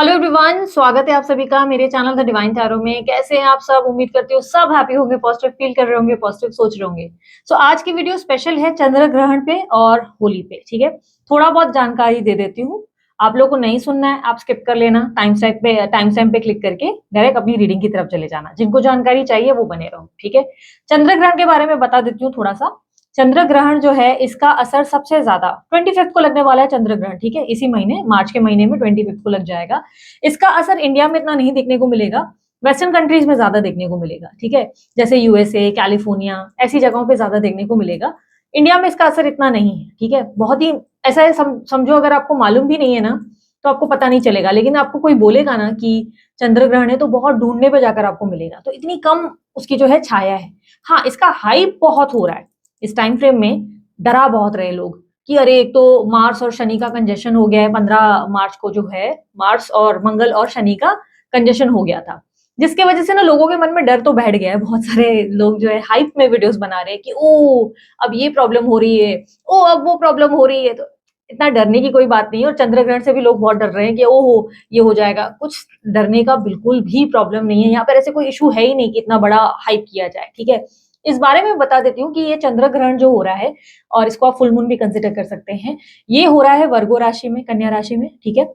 Hello everyone, स्वागत है आप सभी का मेरे चैनल द डिवाइन टैरो में। कैसे हैं आप सब? उम्मीद करती हूँ सब हैप्पी होंगे, पॉजिटिव फील कर रहे होंगे, पॉजिटिव सोच रहे होंगे। सो आज की वीडियो स्पेशल है चंद्र ग्रहण पे और होली पे। ठीक है, थोड़ा बहुत जानकारी दे देती हूँ। आप लोग को नहीं सुनना है, आप स्किप कर लेना। टाइम स्टैम्प पे क्लिक करके डायरेक्ट अपनी रीडिंग की तरफ चले जाना। जिनको जानकारी चाहिए वो बने रहो। ठीक है, चंद्र ग्रहण के बारे में बता देती हूँ थोड़ा सा। चंद्र ग्रहण जो है इसका असर सबसे ज्यादा 25 को लगने वाला है चंद्र ग्रहण। ठीक है, इसी महीने मार्च के महीने में 25 को लग जाएगा। इसका असर इंडिया में इतना नहीं देखने को मिलेगा, वेस्टर्न कंट्रीज में ज्यादा देखने को मिलेगा। ठीक है, जैसे यूएसए, कैलिफोर्निया, ऐसी जगहों पे ज्यादा देखने को मिलेगा। इंडिया में इसका असर इतना नहीं है। ठीक है, बहुत ही ऐसा है, समझो अगर आपको मालूम भी नहीं है ना तो आपको पता नहीं चलेगा, लेकिन आपको कोई बोलेगा ना कि चंद्र ग्रहण है तो बहुत ढूंढने पे जाकर आपको मिलेगा। तो इतनी कम उसकी जो है छाया है। हाँ, इसका हाइप बहुत हो रहा है इस टाइम फ्रेम में। डरा बहुत रहे लोग कि अरे एक तो मार्स और शनि का कंजेशन हो गया है। 15 मार्च को जो है मार्स और मंगल और शनि का कंजेशन हो गया था, जिसके वजह से ना लोगों के मन में डर तो बैठ गया है। बहुत सारे लोग जो है हाइप में वीडियोस बना रहे हैं कि ओ अब ये प्रॉब्लम हो रही है, ओ अब वो प्रॉब्लम हो रही है। तो इतना डरने की कोई बात नहीं है। और चंद्र ग्रहण से भी लोग बहुत डर रहे हैं कि ओहो ये हो जाएगा। कुछ डरने का बिल्कुल भी प्रॉब्लम नहीं है। यहाँ पर ऐसे कोई इशू है ही नहीं कि इतना बड़ा हाइप किया जाए। ठीक है, इस बारे में बता देती हूँ कि ये चंद्र ग्रहण जो हो रहा है, और इसको आप फुल मून भी कंसिडर कर सकते हैं, ये हो रहा है वर्गो राशि में, कन्या राशि में। ठीक है,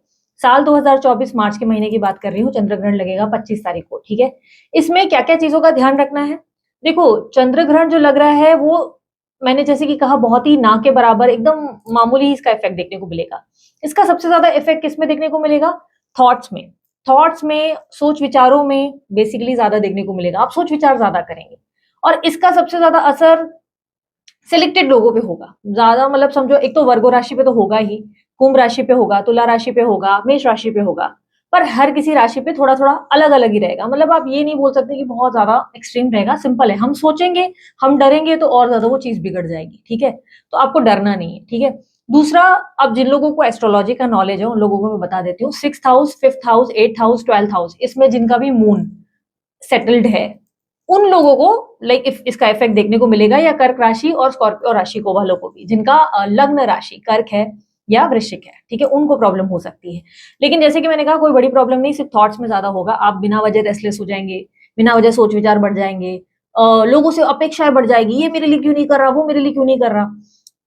साल 2024 मार्च के महीने की बात कर रही हूँ। चंद्र ग्रहण लगेगा 25 तारीख को। ठीक है, इसमें क्या क्या चीजों का ध्यान रखना है? देखो, चंद्र ग्रहण जो लग रहा है वो मैंने जैसे कि कहा बहुत ही ना के बराबर, एकदम मामूली ही इसका इफेक्ट देखने को मिलेगा। इसका सबसे ज्यादा इफेक्ट किसमें देखने को मिलेगा? थॉट्स में। थॉट्स में, सोच विचारों में बेसिकली ज्यादा देखने को मिलेगा। आप सोच विचार ज्यादा करेंगे और इसका सबसे ज्यादा असर सिलेक्टेड लोगों पे होगा ज्यादा। मतलब समझो, एक तो वर्गो राशि पे तो होगा ही, कुंभ राशि पे होगा, तुला राशि पे होगा, मेष राशि पे होगा। पर हर किसी राशि पे थोड़ा थोड़ा अलग अलग ही रहेगा। मतलब आप ये नहीं बोल सकते कि बहुत ज्यादा एक्सट्रीम रहेगा। सिंपल है, हम सोचेंगे, हम डरेंगे तो और ज्यादा वो चीज बिगड़ जाएगी। ठीक है, तो आपको डरना नहीं है। ठीक है, दूसरा, अब जिन लोगों को एस्ट्रोलॉजी का नॉलेज है उन लोगों को मैं बता देती हूँ। 6th house, 5th house, 8th house, 12th house, इसमें जिनका भी मून सेटल्ड है उन लोगों को लाइक इसका इफेक्ट देखने को मिलेगा। या कर्क राशि और स्कॉर्पियो राशि को वालों को भी, जिनका लग्न राशि कर्क है या वृश्चिक है। ठीक है, उनको प्रॉब्लम हो सकती है। लेकिन जैसे कि मैंने कहा, कोई बड़ी प्रॉब्लम नहीं, सिर्फ थॉट्स में ज्यादा होगा। आप बिना वजह रेस्टलेस हो जाएंगे, बिना वजह सोच विचार बढ़ जाएंगे, लोगों से अपेक्षाएं बढ़ जाएगी, ये मेरे लिए क्यों नहीं कर रहा, वो मेरे लिए क्यों नहीं कर रहा।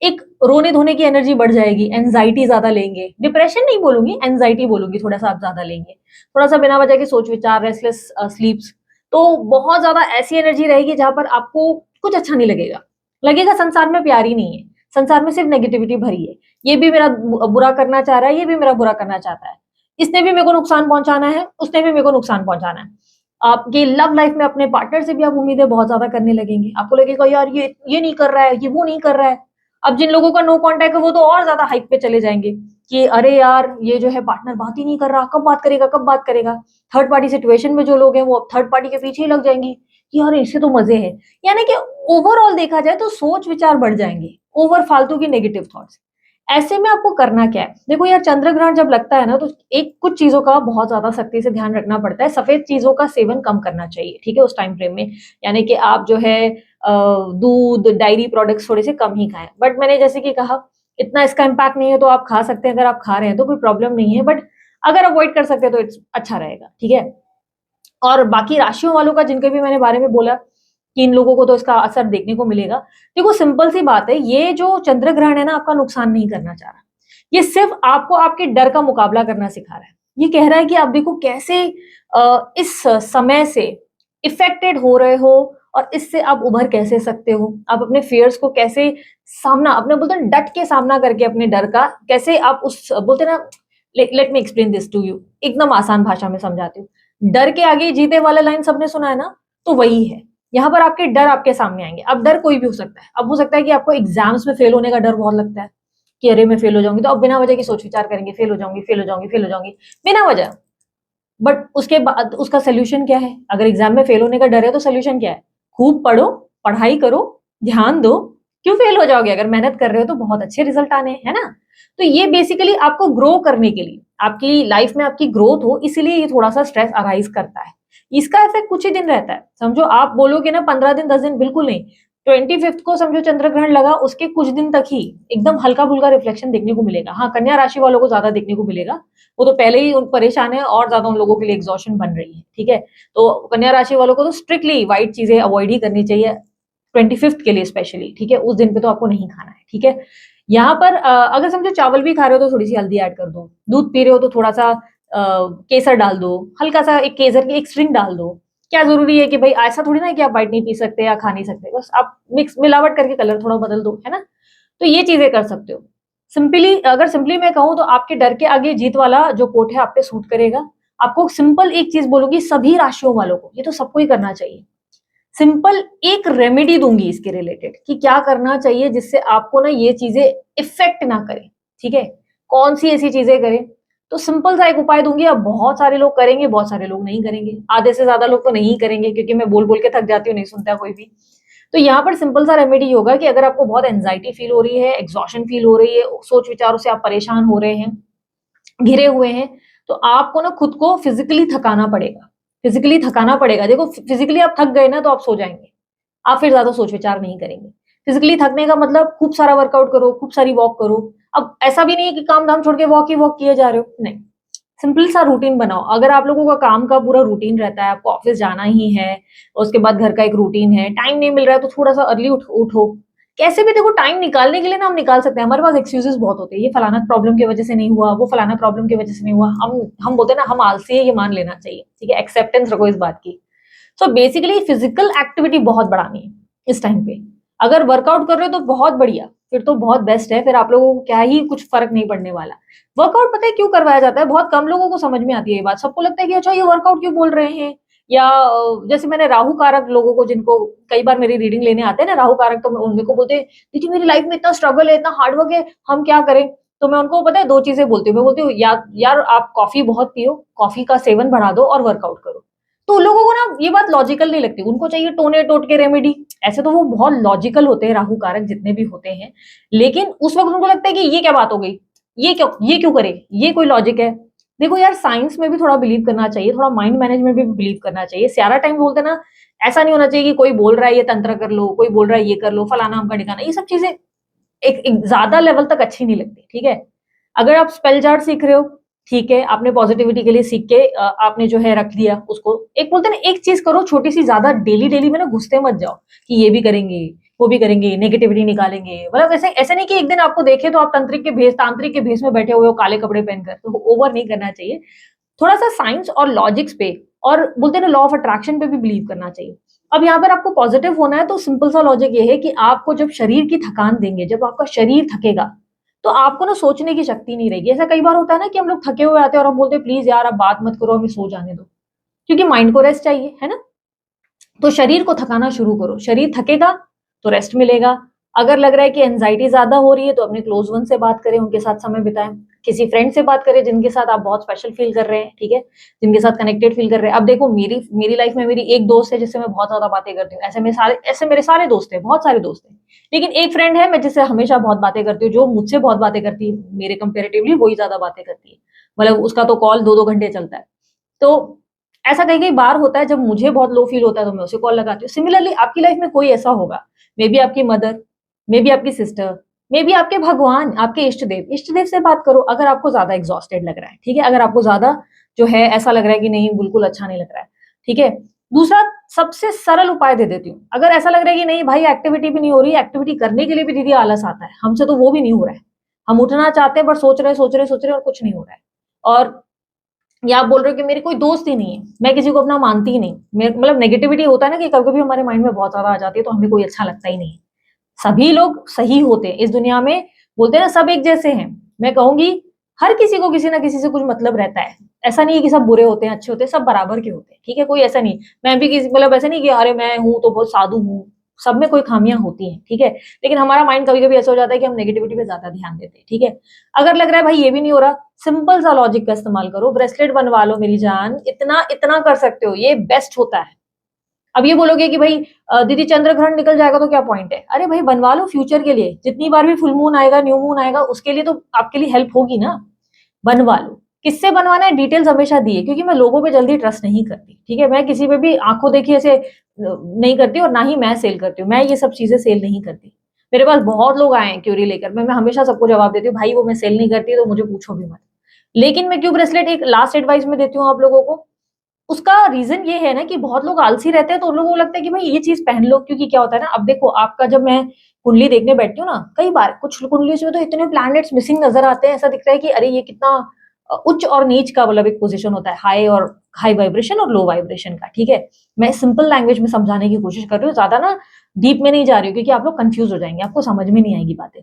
एक रोने धोने की एनर्जी बढ़ जाएगी, एंजाइटी ज्यादा लेंगे। डिप्रेशन नहीं बोलूंगी, एंजाइटी बोलूंगी। थोड़ा सा आप ज्यादा लेंगे, थोड़ा सा बिना वजह के सोच विचार, रेस्टलेस स्लीप्स। तो बहुत ज्यादा ऐसी एनर्जी रहेगी जहां पर आपको कुछ अच्छा नहीं लगेगा। लगेगा संसार में प्यार ही नहीं है, संसार में सिर्फ नेगेटिविटी भरी है। ये भी मेरा बुरा करना चाह रहा है, ये भी मेरा बुरा करना चाहता है, इसने भी मेरे को नुकसान पहुंचाना है, उसने भी मेरे को नुकसान पहुंचाना है। आपकी लव लाइफ में अपने पार्टनर से भी आप उम्मीदें बहुत ज्यादा करने लगेंगे। आपको लगेगा यार ये नहीं कर रहा है, ये वो नहीं कर रहा है। अब जिन लोगों का नो कांटेक्ट है वो तो और ज्यादा हाइप पे चले जाएंगे कि अरे यार ये जो है पार्टनर बात ही नहीं कर रहा, कब बात करेगा, कब बात करेगा। थर्ड पार्टी सिचुएशन में जो लोग हैं वो अब थर्ड पार्टी के पीछे ही लग जाएंगी कि यार इससे तो मजे है। यानी कि ओवरऑल देखा जाए तो सोच विचार बढ़ जाएंगे, ओवर फालतू की नेगेटिव थॉट्स। ऐसे में आपको करना क्या है? देखो यार, चंद्र ग्रहण जब लगता है ना तो एक कुछ चीजों का बहुत ज्यादा सख्ती से ध्यान रखना पड़ता है। सफेद चीजों का सेवन कम करना चाहिए। ठीक है, उस टाइम फ्रेम में। यानी कि आप जो है दूध, डायरी प्रोडक्ट्स थोड़े से कम ही खाएं। बट मैंने जैसे कि कहा, इतना इसका इम्पैक्ट नहीं है तो आप खा सकते हैं। अगर आप खा रहे हैं तो कोई प्रॉब्लम नहीं है, बट अगर अवॉइड कर सकते हैं तो इट्स अच्छा रहेगा। ठीक है, और बाकी राशियों वालों का जिनके भी मैंने बारे में बोला कि इन लोगों को तो इसका असर देखने को मिलेगा। देखो सिंपल सी बात है, ये जो चंद्र ग्रहण है ना आपका नुकसान नहीं करना चाह रहा। ये सिर्फ आपको आपके डर का मुकाबला करना सिखा रहा है। ये कह रहा है कि आप देखो कैसे इस समय से इफेक्टेड हो रहे हो और इससे आप उभर कैसे सकते हो। आप अपने फियर्स को कैसे सामना, अपने बोलते हैं डट के सामना करके अपने डर का कैसे आप उस बोलते हैं ना। Let me explain this to you, एकदम आसान भाषा में समझाती हूँ। डर के आगे जीते वाला लाइन सबने सुना है ना, तो वही है। यहाँ पर आपके डर आपके सामने आएंगे। अब डर कोई भी हो सकता है। अब हो सकता है कि आपको एग्जाम्स में फेल होने का डर बहुत लगता है कि अरे मैं फेल हो जाऊंगी, तो अब बिना वजह की सोच विचार करेंगे, फेल हो जाऊंगी, फेल हो जाऊंगी, फेल हो जाऊंगी, बिना वजह। बट उसके बाद उसका सोल्यूशन क्या है? अगर एग्जाम में फेल होने का डर है तो सोल्यूशन क्या है? खूब पढ़ो, पढ़ाई करो, ध्यान दो। क्यों फेल हो जाओगे? अगर मेहनत कर रहे हो तो बहुत अच्छे रिजल्ट आने हैं, है ना। तो ये बेसिकली आपको ग्रो करने के लिए, आपकी लाइफ में आपकी ग्रोथ हो, इसीलिए ये थोड़ा सा स्ट्रेस अराइज करता है। इसका इफेक्ट कुछ ही दिन रहता है। समझो आप बोलोगे ना 15 दिन 10 दिन, बिल्कुल नहीं। 25 को समझो चंद्र ग्रहण लगा, उसके कुछ दिन तक ही एकदम हल्का फुल्का रिफ्लेक्शन देखने को मिलेगा। हाँ, कन्या राशि वालों को ज्यादा देखने को मिलेगा, वो तो पहले ही परेशान है और ज्यादा उन लोगों के लिए एग्जॉशन बन रही है। ठीक है, तो कन्या राशि वालों को तो स्ट्रिक्टली व्हाइट चीजें अवॉइड ही करनी चाहिए 25 के लिए स्पेशली। ठीक है, उस दिन पे तो आपको नहीं खाना है। ठीक है, यहाँ पर अगर समझो चावल भी खा रहे हो तो थोड़ी सी हल्दी ऐड कर दो, दूध पी रहे हो तो थोड़ा सा केसर डाल दो, हल्का सा एक केसर की एक स्ट्रिंग डाल दो। क्या जरूरी है कि भाई ऐसा थोड़ी ना है कि आप व्हाइट नहीं पी सकते या खा नहीं सकते, बस आप मिक्स मिलावट करके कलर थोड़ा बदल दो, है ना। तो ये चीजें कर सकते हो। सिंपली मैं कहूँ तो आपके डर के आगे जीत वाला जो कोट है आप पे सूट करेगा। आपको सिंपल एक चीज बोलूंगी सभी राशियों वालों को, ये तो सबको ही करना चाहिए। सिंपल एक रेमेडी दूंगी इसके रिलेटेड कि क्या करना चाहिए जिससे आपको ना ये चीजें इफेक्ट ना करें। ठीक है, कौन सी ऐसी चीजें करें, तो सिंपल सा एक उपाय दूंगी। अब बहुत सारे लोग करेंगे, बहुत सारे लोग नहीं करेंगे, आधे से ज्यादा लोग तो नहीं करेंगे क्योंकि मैं बोल बोल के थक जाती हूँ, नहीं सुनता कोई भी। तो यहाँ पर सिंपल सा रेमेडी होगा कि अगर आपको बहुत एंजाइटी फील हो रही है, एग्जॉशन फील हो रही है, सोच विचारों से आप परेशान हो रहे हैं, घिरे हुए हैं, तो आपको ना खुद को फिजिकली थकाना पड़ेगा। फिजिकली थकाना पड़ेगा। देखो, फिजिकली आप थक गए ना तो आप सो जाएंगे, आप फिर ज्यादा सोच विचार नहीं करेंगे। फिजिकली थकने का मतलब खूब सारा वर्कआउट करो, खूब सारी वॉक करो। अब ऐसा भी नहीं है कि काम धाम छोड़ के वॉक ही वॉक किए जा रहे हो, नहीं। सिंपल सा रूटीन बनाओ। अगर आप लोगों का काम का पूरा रूटीन रहता है, आपको ऑफिस जाना ही है, उसके बाद घर का एक रूटीन है, टाइम नहीं मिल रहा है तो थोड़ा सा अर्ली उठो। कैसे भी देखो, टाइम निकालने के लिए ना हम निकाल सकते हैं। हमारे पास एक्सक्यूजेस बहुत होते हैं, ये फलाना प्रॉब्लम की वजह से नहीं हुआ, वो फलाना प्रॉब्लम की वजह से नहीं हुआ। हम बोलते हैं ना हम आलसी है, ये मान लेना चाहिए। ठीक है, एक्सेप्टेंस रखो इस बात की। सो बेसिकली फिजिकल एक्टिविटी बहुत बढ़ानी है इस टाइम पे। अगर वर्कआउट कर रहे हो तो बहुत बढ़िया, फिर तो बहुत बेस्ट है, फिर आप लोगों को क्या ही कुछ फर्क नहीं पड़ने वाला। वर्कआउट पता है क्यों करवाया जाता है, बहुत कम लोगों को समझ में आती है ये बात। सबको लगता है कि अच्छा ये वर्कआउट क्यों बोल रहे हैं, या जैसे मैंने राहु कारक लोगों को, जिनको कई बार मेरी रीडिंग लेने आते हैं ना राहु कारक, तो उनको बोलते हैं दीदी मेरी लाइफ में इतना स्ट्रगल है, इतना हार्डवर्क है, हम क्या करें। तो मैं उनको पता है दो चीजें बोलती हूँ। मैं बोलती हूँ यार आप कॉफी बहुत पियो, कॉफी का सेवन बढ़ा दो और वर्कआउट करो। तो उन लोगों को ना ये बात लॉजिकल नहीं लगती, उनको चाहिए टोने टोटके रेमेडी। ऐसे तो वो बहुत लॉजिकल होते हैं राहु कारक जितने भी होते हैं, लेकिन उस वक्त उनको लगता है कि ये क्या बात हो गई, ये क्यों करे, ये कोई लॉजिक है। देखो यार, साइंस में भी थोड़ा बिलीव करना चाहिए, थोड़ा माइंड मैनेजमेंट में भी बिलीव करना चाहिए। सारा टाइम बोलते ना, ऐसा नहीं होना चाहिए कि कोई बोल रहा है ये तंत्र कर लो, कोई बोल रहा है ये कर लो, फलाना हमका ठिकाना, ये सब चीजें एक ज्यादा लेवल तक अच्छी नहीं लगती। ठीक है, अगर आप स्पेल चार्ट सीख रहे हो, ठीक है, आपने पॉजिटिविटी के लिए सीख के आपने जो है रख दिया उसको। एक बोलते हैं ना, एक चीज करो छोटी सी, ज्यादा डेली डेली में ना घुसते मत जाओ कि ये भी करेंगे वो भी करेंगे, नेगेटिविटी निकालेंगे। मतलब ऐसे ऐसे नहीं कि एक दिन आपको देखे तो आप तांत्रिक के भेष में बैठे हुए हो काले कपड़े पहनकर, तो ओवर नहीं करना चाहिए। थोड़ा सा साइंस और लॉजिक्स पे और बोलते हैं ना लॉ ऑफ अट्रैक्शन पे भी बिलीव करना चाहिए। अब यहाँ पर आपको पॉजिटिव होना है तो सिंपल सा लॉजिक ये है कि आपको जब शरीर की थकान देंगे, जब आपका शरीर थकेगा, तो आपको ना सोचने की शक्ति नहीं रहेगी। ऐसा कई बार होता है ना कि हम लोग थके हुए आते हैं और हम बोलते हैं प्लीज यार अब बात मत करो, हमें सो जाने दो, क्योंकि माइंड को रेस्ट चाहिए, है ना। तो शरीर को थकाना शुरू करो, शरीर थकेगा तो रेस्ट मिलेगा। अगर लग रहा है कि एंजाइटी ज्यादा हो रही है तो अपने क्लोज वन से बात करें, उनके साथ समय बिताएं। किसी फ्रेंड से बात करें जिनके साथ आप बहुत स्पेशल फील कर रहे हैं, ठीक है, जिनके साथ कनेक्टेड फील कर रहे हैं। अब देखो, मेरी लाइफ में मेरी एक दोस्त है जिससे मैं बहुत ज्यादा बातें करती हूँ। ऐसे मेरे सारे दोस्त हैं, बहुत सारे दोस्त हैं, लेकिन एक फ्रेंड है मैं जिससे हमेशा बहुत बातें करती हूँ, जो मुझसे बहुत बातें करती है, मेरे कंपेरेटिवली वही ज्यादा बातें करती है। मतलब उसका तो कॉल 2-2 घंटे चलता है। तो ऐसा कई कई बार होता है जब मुझे बहुत लो फील होता है तो मैं उसे कॉल लगाती हूँ। सिमिलरली आपकी लाइफ में कोई ऐसा होगा, मे बी आपकी मदर, मे बी आपकी सिस्टर, मे बी आपके भगवान, आपके इष्ट देव से बात करो अगर आपको ज्यादा एग्जॉस्टेड लग रहा है। ठीक है, अगर आपको ज्यादा जो है ऐसा लग रहा है कि नहीं बिल्कुल अच्छा नहीं लग रहा है। ठीक है, दूसरा सबसे सरल उपाय दे देती हूँ। अगर ऐसा लग रहा है कि नहीं भाई एक्टिविटी भी नहीं हो रही, एक्टिविटी करने के लिए भी दीदी आलस आता है, हमसे तो वो भी नहीं हो रहा है, हम उठना चाहते हैं पर सोच रहे और कुछ नहीं हो रहा है, और या आप बोल रहे हो कि मेरी कोई दोस्त ही नहीं है, मैं किसी को अपना मानती ही नहीं, मतलब नेगेटिविटी होता है ना कि कभी कभी हमारे माइंड में बहुत ज्यादा आ जाती है तो हमें कोई अच्छा लगता ही नहीं है। सभी लोग सही होते हैं इस दुनिया में, बोलते हैं ना सब एक जैसे हैं। मैं कहूंगी हर किसी को किसी ना किसी से कुछ मतलब रहता है। ऐसा नहीं है कि सब बुरे होते हैं अच्छे होते हैं, सब बराबर के होते हैं। ठीक है, कोई ऐसा नहीं, मैं भी किसी मतलब ऐसा नहीं कि अरे मैं हूं तो बहुत साधु हूँ, सब में कोई खामियां होती हैं। ठीक है, लेकिन हमारा माइंड कभी कभी ऐसा हो जाता है कि हम नेगेटिविटी पे ज्यादा ध्यान देते हैं। ठीक है, अगर लग रहा है भाई ये भी नहीं हो रहा, सिंपल सा लॉजिक का इस्तेमाल करो, ब्रेसलेट बनवा लो मेरी जान, इतना इतना कर सकते हो, ये बेस्ट होता है। अब ये बोलोगे कि भाई दीदी चंद्र ग्रहण निकल जाएगा तो क्या पॉइंट है, अरे भाई बनवा लो फ्यूचर के लिए, जितनी बार भी फुल मून आएगा न्यू मून आएगा उसके लिए तो आपके लिए हेल्प होगी ना, बनवा लो। किससे बनवाना है डिटेल्स हमेशा दिए, क्योंकि मैं लोगों पे जल्दी ट्रस्ट नहीं करती। ठीक है, मैं किसी पे भी आंखों देखी ऐसे नहीं करती और ना ही मैं सेल करती हूँ। मैं ये सब चीजें सेल नहीं करती। मेरे पास बहुत लोग आए हैं क्यूरी लेकर, मैं हमेशा सबको जवाब देती हूँ, भाई वो मैं सेल नहीं करती तो मुझे पूछो भी मत। लेकिन मैं क्यों ब्रेसलेट एक लास्ट एडवाइस में देती हूँ आप लोगों को, उसका रीजन ये है ना कि बहुत लोग आलसी रहते हैं तो उन लोगों को लगता है कि भाई ये चीज पहन लो, क्योंकि क्या होता है ना, अब देखो आपका जब मैं कुंडली देखने बैठती हूँ ना, कई बार कुछ कुंडली में तो इतने प्लैनेट्स मिसिंग नजर आते हैं, ऐसा दिखता है कि अरे ये कितना उच्च और नीच का मतलब एक पोजीशन होता है, हाई वाइब्रेशन और लो वाइब्रेशन का। ठीक है, मैं सिंपल लैंग्वेज में समझाने की कोशिश कर रही हूँ, ज्यादा ना डीप में नहीं जा रही हूँ, क्योंकि आप लोग कंफ्यूज हो जाएंगे, आपको समझ में नहीं आएगी बातें।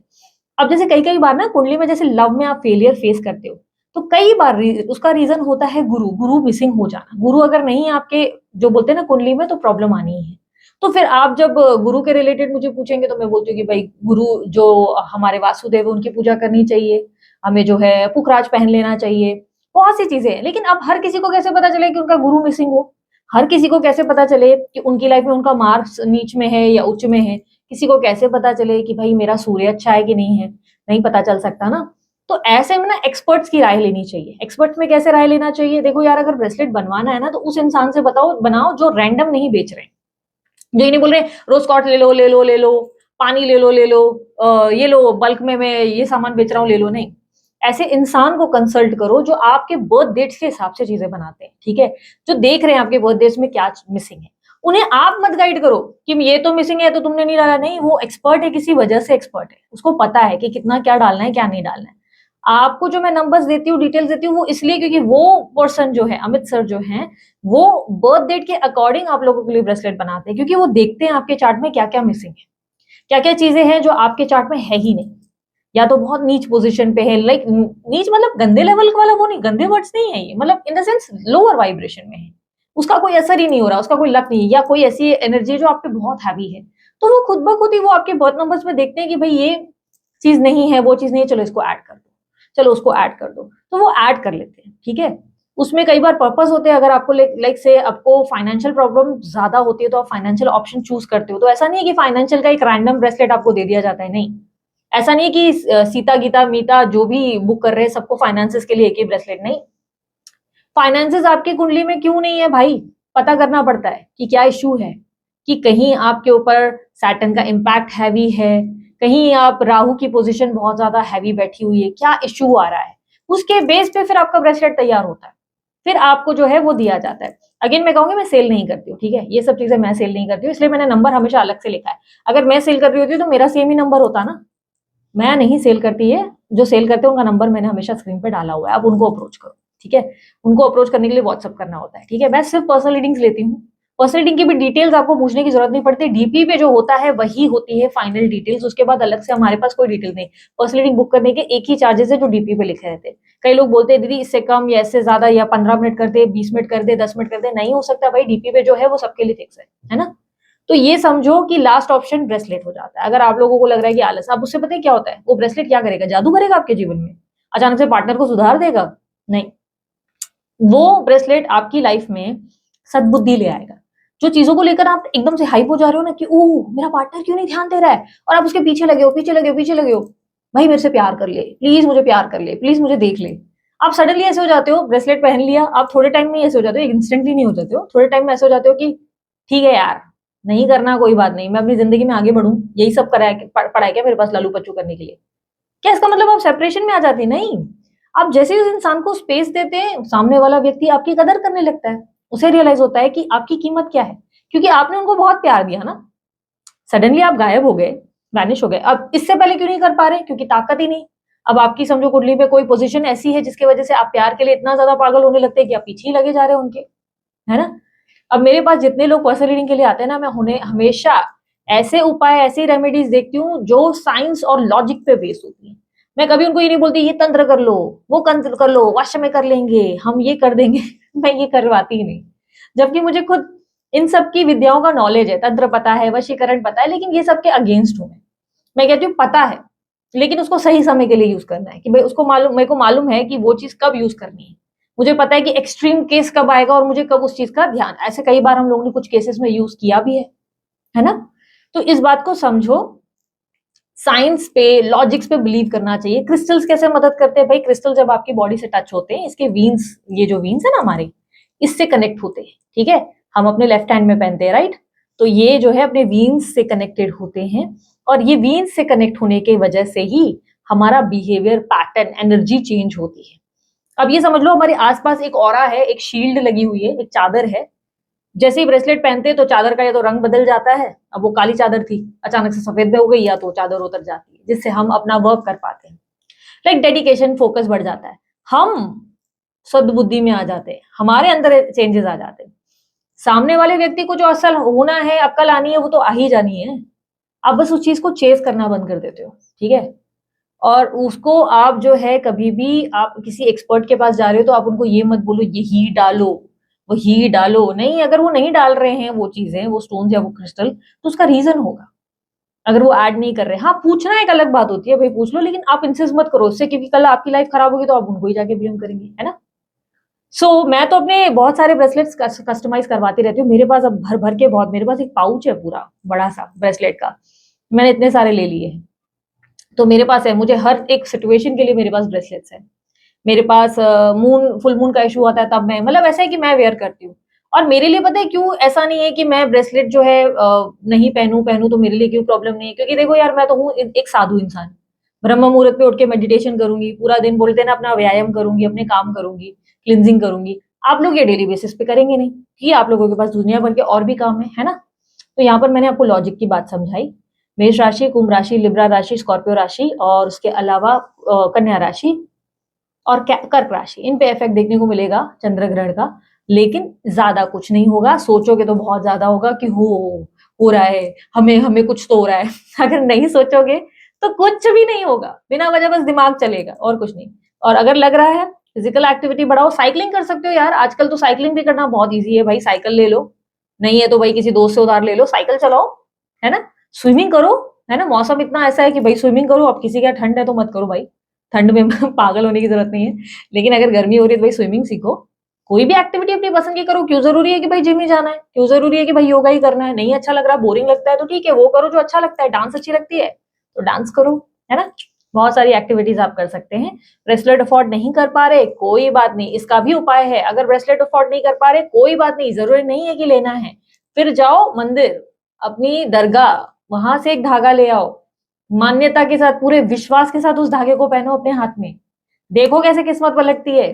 अब जैसे कई कई बार ना कुंडली में जैसे लव में आप फेलियर फेस करते हो, तो कई बार उसका रीजन होता है गुरु मिसिंग हो जाना। गुरु अगर नहीं है आपके, जो बोलते हैं ना कुंडली में, तो प्रॉब्लम आनी ही है। तो फिर आप जब गुरु के रिलेटेड मुझे पूछेंगे तो मैं बोलती हूँ कि भाई गुरु जो हमारे वासुदेव उनकी पूजा करनी चाहिए, हमें जो है पुखराज पहन लेना चाहिए, बहुत सी चीजें हैं। लेकिन अब हर किसी को कैसे पता चले कि उनका गुरु मिसिंग हो, हर किसी को कैसे पता चले कि उनकी लाइफ में उनका मार्क्स नीच में है या उच्च में है, किसी को कैसे पता चले कि भाई मेरा सूर्य अच्छा है कि नहीं है, नहीं पता चल सकता ना। तो ऐसे में ना एक्सपर्ट्स की राय लेनी चाहिए। एक्सपर्ट्स में कैसे राय लेना चाहिए, देखो यार अगर ब्रेसलेट बनवाना है ना तो उस इंसान से बताओ बनाओ जो रैंडम नहीं बेच रहे, जो ये नहीं बोल रहे रोज स्कॉट ले लो ले लो ले लो, पानी ले लो ले लो, ये लो बल्क में मैं ये सामान बेच रहा हूँ ले लो, नहीं। ऐसे इंसान को कंसल्ट करो जो आपके बर्थ डेट्स के हिसाब से चीजें बनाते हैं, ठीक है, जो देख रहे हैं आपके बर्थ डेट्स में क्या मिसिंग है। उन्हें आप मत गाइड करो कि ये तो मिसिंग है तो तुमने नहीं डाला, नहीं, वो एक्सपर्ट है, किसी वजह से एक्सपर्ट है, उसको पता है कि कितना क्या डालना है क्या नहीं डालना है। आपको जो मैं नंबर्स देती हूँ डिटेल्स देती हूँ वो इसलिए क्योंकि वो पर्सन जो है अमित सर जो हैं, वो बर्थ डेट के अकॉर्डिंग आप लोगों के लिए ब्रेसलेट बनाते हैं, क्योंकि वो देखते हैं आपके चार्ट में क्या क्या मिसिंग है, क्या क्या चीजें हैं जो आपके चार्ट में है ही नहीं, या तो बहुत नीच पोजीशन पे है, लाइक नीच मतलब गंदे लेवल वाला, वो नहीं, गंदे वर्ड्स नहीं है ये, मतलब in the sense lower vibration में है, उसका कोई असर ही नहीं हो रहा, उसका कोई लक नहीं है, या कोई ऐसी एनर्जी जो आप पे बहुत हैवी है, तो वो खुद ब खुद ही वो आपके बर्थ नंबर्स में देखते हैं कि भाई ये चीज नहीं है, वो चीज नहीं है, चलो इसको ऐड कर दो, चलो उसको ऐड कर दो, तो वो ऐड कर लेते हैं। ठीक है, उसमें कई बार पर्पस होते हैं, अगर आपको लाइक से आपको फाइनेंशियल प्रॉब्लम ज्यादा होती है तो आप फाइनेंशियल ऑप्शन चूज करते हो, तो ऐसा नहीं है कि फाइनेंशियल का एक रैंडम ब्रेसलेट आपको दे दिया जाता है, नहीं। ऐसा नहीं है कि सीता गीता मीता जो भी बुक कर रहे हैं सबको फाइनेंसेस के लिए एक ही ब्रेसलेट, नहीं। फाइनेंसेस आपकी कुंडली में क्यों नहीं है भाई, पता करना पड़ता है कि क्या इश्यू है, कि कहीं आपके ऊपर सैटर्न का इम्पैक्ट हैवी है, कहीं आप राहु की पोजीशन बहुत ज्यादा हैवी बैठी हुई है, क्या इश्यू आ रहा है, उसके बेस पे फिर आपका ब्रेसलेट तैयार होता है, फिर आपको जो है वो दिया जाता है। अगेन मैं कहूंगी मैं सेल नहीं करती हूँ, ठीक है, ये सब चीजें मैं सेल नहीं करती हूँ, इसलिए मैंने नंबर हमेशा अलग से लिखा है। अगर मैं सेल कर रही होती तो मेरा सेम ही नंबर होता ना। मैं नहीं सेल करती है, जो सेल करते हैं उनका नंबर मैंने हमेशा स्क्रीन पे डाला हुआ है, आप उनको अप्रोच करो, ठीक है, उनको अप्रोच करने के लिए व्हाट्सअप करना होता है, ठीक है। मैं सिर्फ पर्सनल रीडिंग्स लेती हूँ, पर्सनल रीडिंग की भी डिटेल्स आपको पूछने की जरूरत नहीं पड़ती, डीपी पे जो होता है वही होती है फाइनल डिटेल्स, उसके बाद अलग से हमारे पास कोई डिटेल नहीं। पर्सनल रीडिंग बुक करने के एक ही चार्जेस है जो डीपी पे लिखे रहते हैं। कई लोग बोलते हैं दीदी इससे कम या इससे ज्यादा, या 15 मिनट कर दे, 20 मिनट कर दे, 10 मिनट कर दे, नहीं हो सकता भाई, डीपी पे जो है वो सबके लिए फिक्स है ना। तो ये समझो कि लास्ट ऑप्शन ब्रेसलेट हो जाता है। अगर आप लोगों को लग रहा है कि आलस, अब उससे पता है क्या होता है, वो ब्रेसलेट क्या करेगा, जादू करेगा आपके जीवन में, अचानक से पार्टनर को सुधार देगा, नहीं। वो ब्रेसलेट आपकी लाइफ में सद्बुद्धि ले आएगा। जो चीजों को लेकर आप एकदम से हाइप हो जा रहे हो ना कि ओह मेरा पार्टनर क्यों नहीं ध्यान दे रहा है, और आप उसके पीछे लगे हो पीछे लगे हो पीछे लगे हो, भाई मेरे से प्यार कर ले प्लीज, मुझे प्यार कर ले प्लीज, मुझे देख ले। आप सडनली ऐसे हो जाते हो, ब्रेसलेट पहन लिया, आप थोड़े टाइम में ऐसे हो जाते हो, इंस्टेंटली नहीं हो जाते हो, थोड़े टाइम में ऐसे हो जाते हो कि ठीक है यार, नहीं करना कोई बात नहीं, मैं अपनी जिंदगी में आगे बढ़ूं, यही सब करा है, पढ़ा है क्या मेरे पास लालू पच्चू करने के लिए, क्या इसका मतलब आप सेपरेशन में आ जाते हैं, नहीं। आप जैसे ही उस इंसान को स्पेस देते हैं, सामने वाला व्यक्ति आपकी कदर करने लगता है, उसे रियलाइज होता है कि आपकी कीमत क्या है, क्योंकि आपने उनको बहुत प्यार दिया ना। सडनली आप गायब हो गए, वैनिश हो गए, अब इससे पहले क्यों नहीं कर पा रहे, क्योंकि ताकत ही नहीं। अब आपकी समझो कुंडली में कोई पोजीशन ऐसी है जिसकी वजह से आप प्यार के लिए इतना ज्यादा पागल होने लगते हैं कि आप पीछे ही लगे जा रहे हैं उनके, है ना। अब मेरे पास जितने लोग पर्सनल रीडिंग के लिए आते हैं ना, मैं उन्हें हमेशा ऐसे उपाय, ऐसी रेमेडीज देखती हूँ जो साइंस और लॉजिक पे बेस होती है। मैं कभी उनको ये नहीं बोलती ये तंत्र कर लो, वो तंत्र कर लो, वश में कर लेंगे, हम ये कर देंगे मैं ये करवाती ही नहीं, जबकि मुझे खुद इन सब की विद्याओं का नॉलेज है, तंत्र पता है, वशीकरण पता है, लेकिन ये सबके अगेंस्ट हूं मैं कहती हूँ पता है, लेकिन उसको सही समय के लिए यूज करना है, कि भाई उसको मालूम, मेरे को मालूम है कि वो चीज कब यूज करनी है, मुझे पता है कि एक्सट्रीम केस कब आएगा और मुझे कब उस चीज का ध्यान, ऐसे कई बार हम लोगों ने कुछ केसेस में यूज किया भी है ना। तो इस बात को समझो, साइंस पे लॉजिक्स पे बिलीव करना चाहिए। क्रिस्टल्स कैसे मदद करते हैं भाई, क्रिस्टल जब आपकी बॉडी से टच होते हैं, इसके वीन्स, ये जो वीन्स है ना हमारे, इससे कनेक्ट होते हैं, ठीक है, हम अपने लेफ्ट हैंड में पहनते हैं, राइट, तो ये जो है अपने वीन्स से कनेक्टेड होते हैं, और ये वीन्स से कनेक्ट होने की वजह से ही हमारा बिहेवियर पैटर्न, एनर्जी चेंज होती है। अब ये समझ लो हमारे आसपास एक ऑरा है, एक शील्ड लगी हुई है, एक चादर है। जैसे ही ब्रेसलेट पहनते हैं तो चादर का या तो रंग बदल जाता है, अब वो काली चादर थी अचानक से सफेद में हो गई, या तो चादर उतर जाती है, जिससे हम अपना वर्क कर पाते हैं। लाइक डेडिकेशन, फोकस बढ़ जाता है, हम सद्बुद्धि में आ जाते हैं, हमारे अंदर चेंजेस आ जाते हैं। सामने वाले व्यक्ति को जो असल होना है, अक्ल आनी है, वो तो आ ही जानी है। आप बस उस चीज को चेस करना बंद कर देते हो, ठीक है। और उसको आप जो है, कभी भी आप किसी एक्सपर्ट के पास जा रहे हो तो आप उनको ये मत बोलो यही डालो, वही डालो, नहीं। अगर वो नहीं डाल रहे हैं वो चीजें, वो स्टोन्स या वो क्रिस्टल, तो उसका रीजन होगा। अगर वो ऐड नहीं कर रहे, हाँ पूछना एक अलग बात होती है, भाई पूछ लो, लेकिन आप इंसिस्ट मत करो उससे, क्योंकि कल आपकी लाइफ खराब होगी तो आप उनको ही जाके ब्लेम करेंगे, है ना। मैं तो अपने बहुत सारे ब्रेसलेट्स कस्टमाइज करवाती रहती हूँ। मेरे पास अब भर भर के बहुत, मेरे पास एक पाउच है पूरा बड़ा सा ब्रेसलेट का, मैंने इतने सारे ले लिए हैं। तो मेरे पास है, मुझे हर एक सिचुएशन के लिए मेरे पास ब्रेसलेट्स है। मेरे पास मून, फुल मून का इशू आता है तब मैं, मतलब ऐसा है कि मैं वेयर करती हूँ। और मेरे लिए पता है क्यों ऐसा नहीं है कि मैं ब्रेसलेट जो है नहीं पहनूं, तो मेरे लिए क्यों प्रॉब्लम नहीं है, क्योंकि देखो यार, मैं तो हूँ एक साधु इंसान। ब्रह्म मुहूर्त पे उठ के मेडिटेशन करूंगी, पूरा दिन बोलते हैं ना अपना व्यायाम करूंगी, अपने काम करूंगी, क्लिनजिंग करूंगी। आप लोग ये डेली बेसिस पे करेंगे नहीं, कि आप लोगों के पास दुनिया भर के और भी काम है ना। तो यहाँ पर मैंने आपको लॉजिक की बात समझाई। मेष राशि, कुंभ राशि, लिब्रा राशि, स्कॉर्पियो राशि, और उसके अलावा कन्या राशि और कर्क राशि, इन पे इफेक्ट देखने को मिलेगा चंद्र ग्रहण का। लेकिन ज्यादा कुछ नहीं होगा, सोचोगे तो बहुत ज्यादा होगा कि हो रहा है, हमें हमें कुछ तो हो रहा है। अगर नहीं सोचोगे तो कुछ भी नहीं होगा, बिना वजह बस दिमाग चलेगा और कुछ नहीं। और अगर लग रहा है फिजिकल एक्टिविटी बढ़ाओ, साइकिलिंग कर सकते हो यार, आजकल तो साइकिलिंग भी करना बहुत ईजी है भाई, साइकिल ले लो, नहीं है तो भाई किसी दोस्त से उधार ले लो, साइकिल चलाओ, है ना। स्विमिंग करो, है ना, मौसम इतना ऐसा है कि भाई स्विमिंग करो। अब किसी का ठंड है तो मत करो भाई, ठंड में पागल होने की जरूरत नहीं है। लेकिन अगर गर्मी हो रही है तो भाई स्विमिंग सीखो, कोई भी एक्टिविटी अपनी पसंद की करो। क्यों जरूरी है कि भाई जिम ही जाना है, क्यों जरूरी है कि भाई योगा ही करना है। नहीं अच्छा लग रहा, बोरिंग लगता है तो ठीक है, वो करो जो अच्छा लगता है। डांस अच्छी लगती है तो डांस करो, है ना। बहुत सारी एक्टिविटीज आप कर सकते हैं। ब्रेसलेट अफोर्ड नहीं कर पा रहे, कोई बात नहीं, इसका भी उपाय है। अगर ब्रेसलेट अफोर्ड नहीं कर पा रहे, कोई बात नहीं, जरूरी नहीं है कि लेना है। फिर जाओ मंदिर, अपनी दरगाह, वहां से एक धागा ले आओ, मान्यता के साथ, पूरे विश्वास के साथ उस धागे को पहनो अपने हाथ में, देखो कैसे किस्मत पलटती है।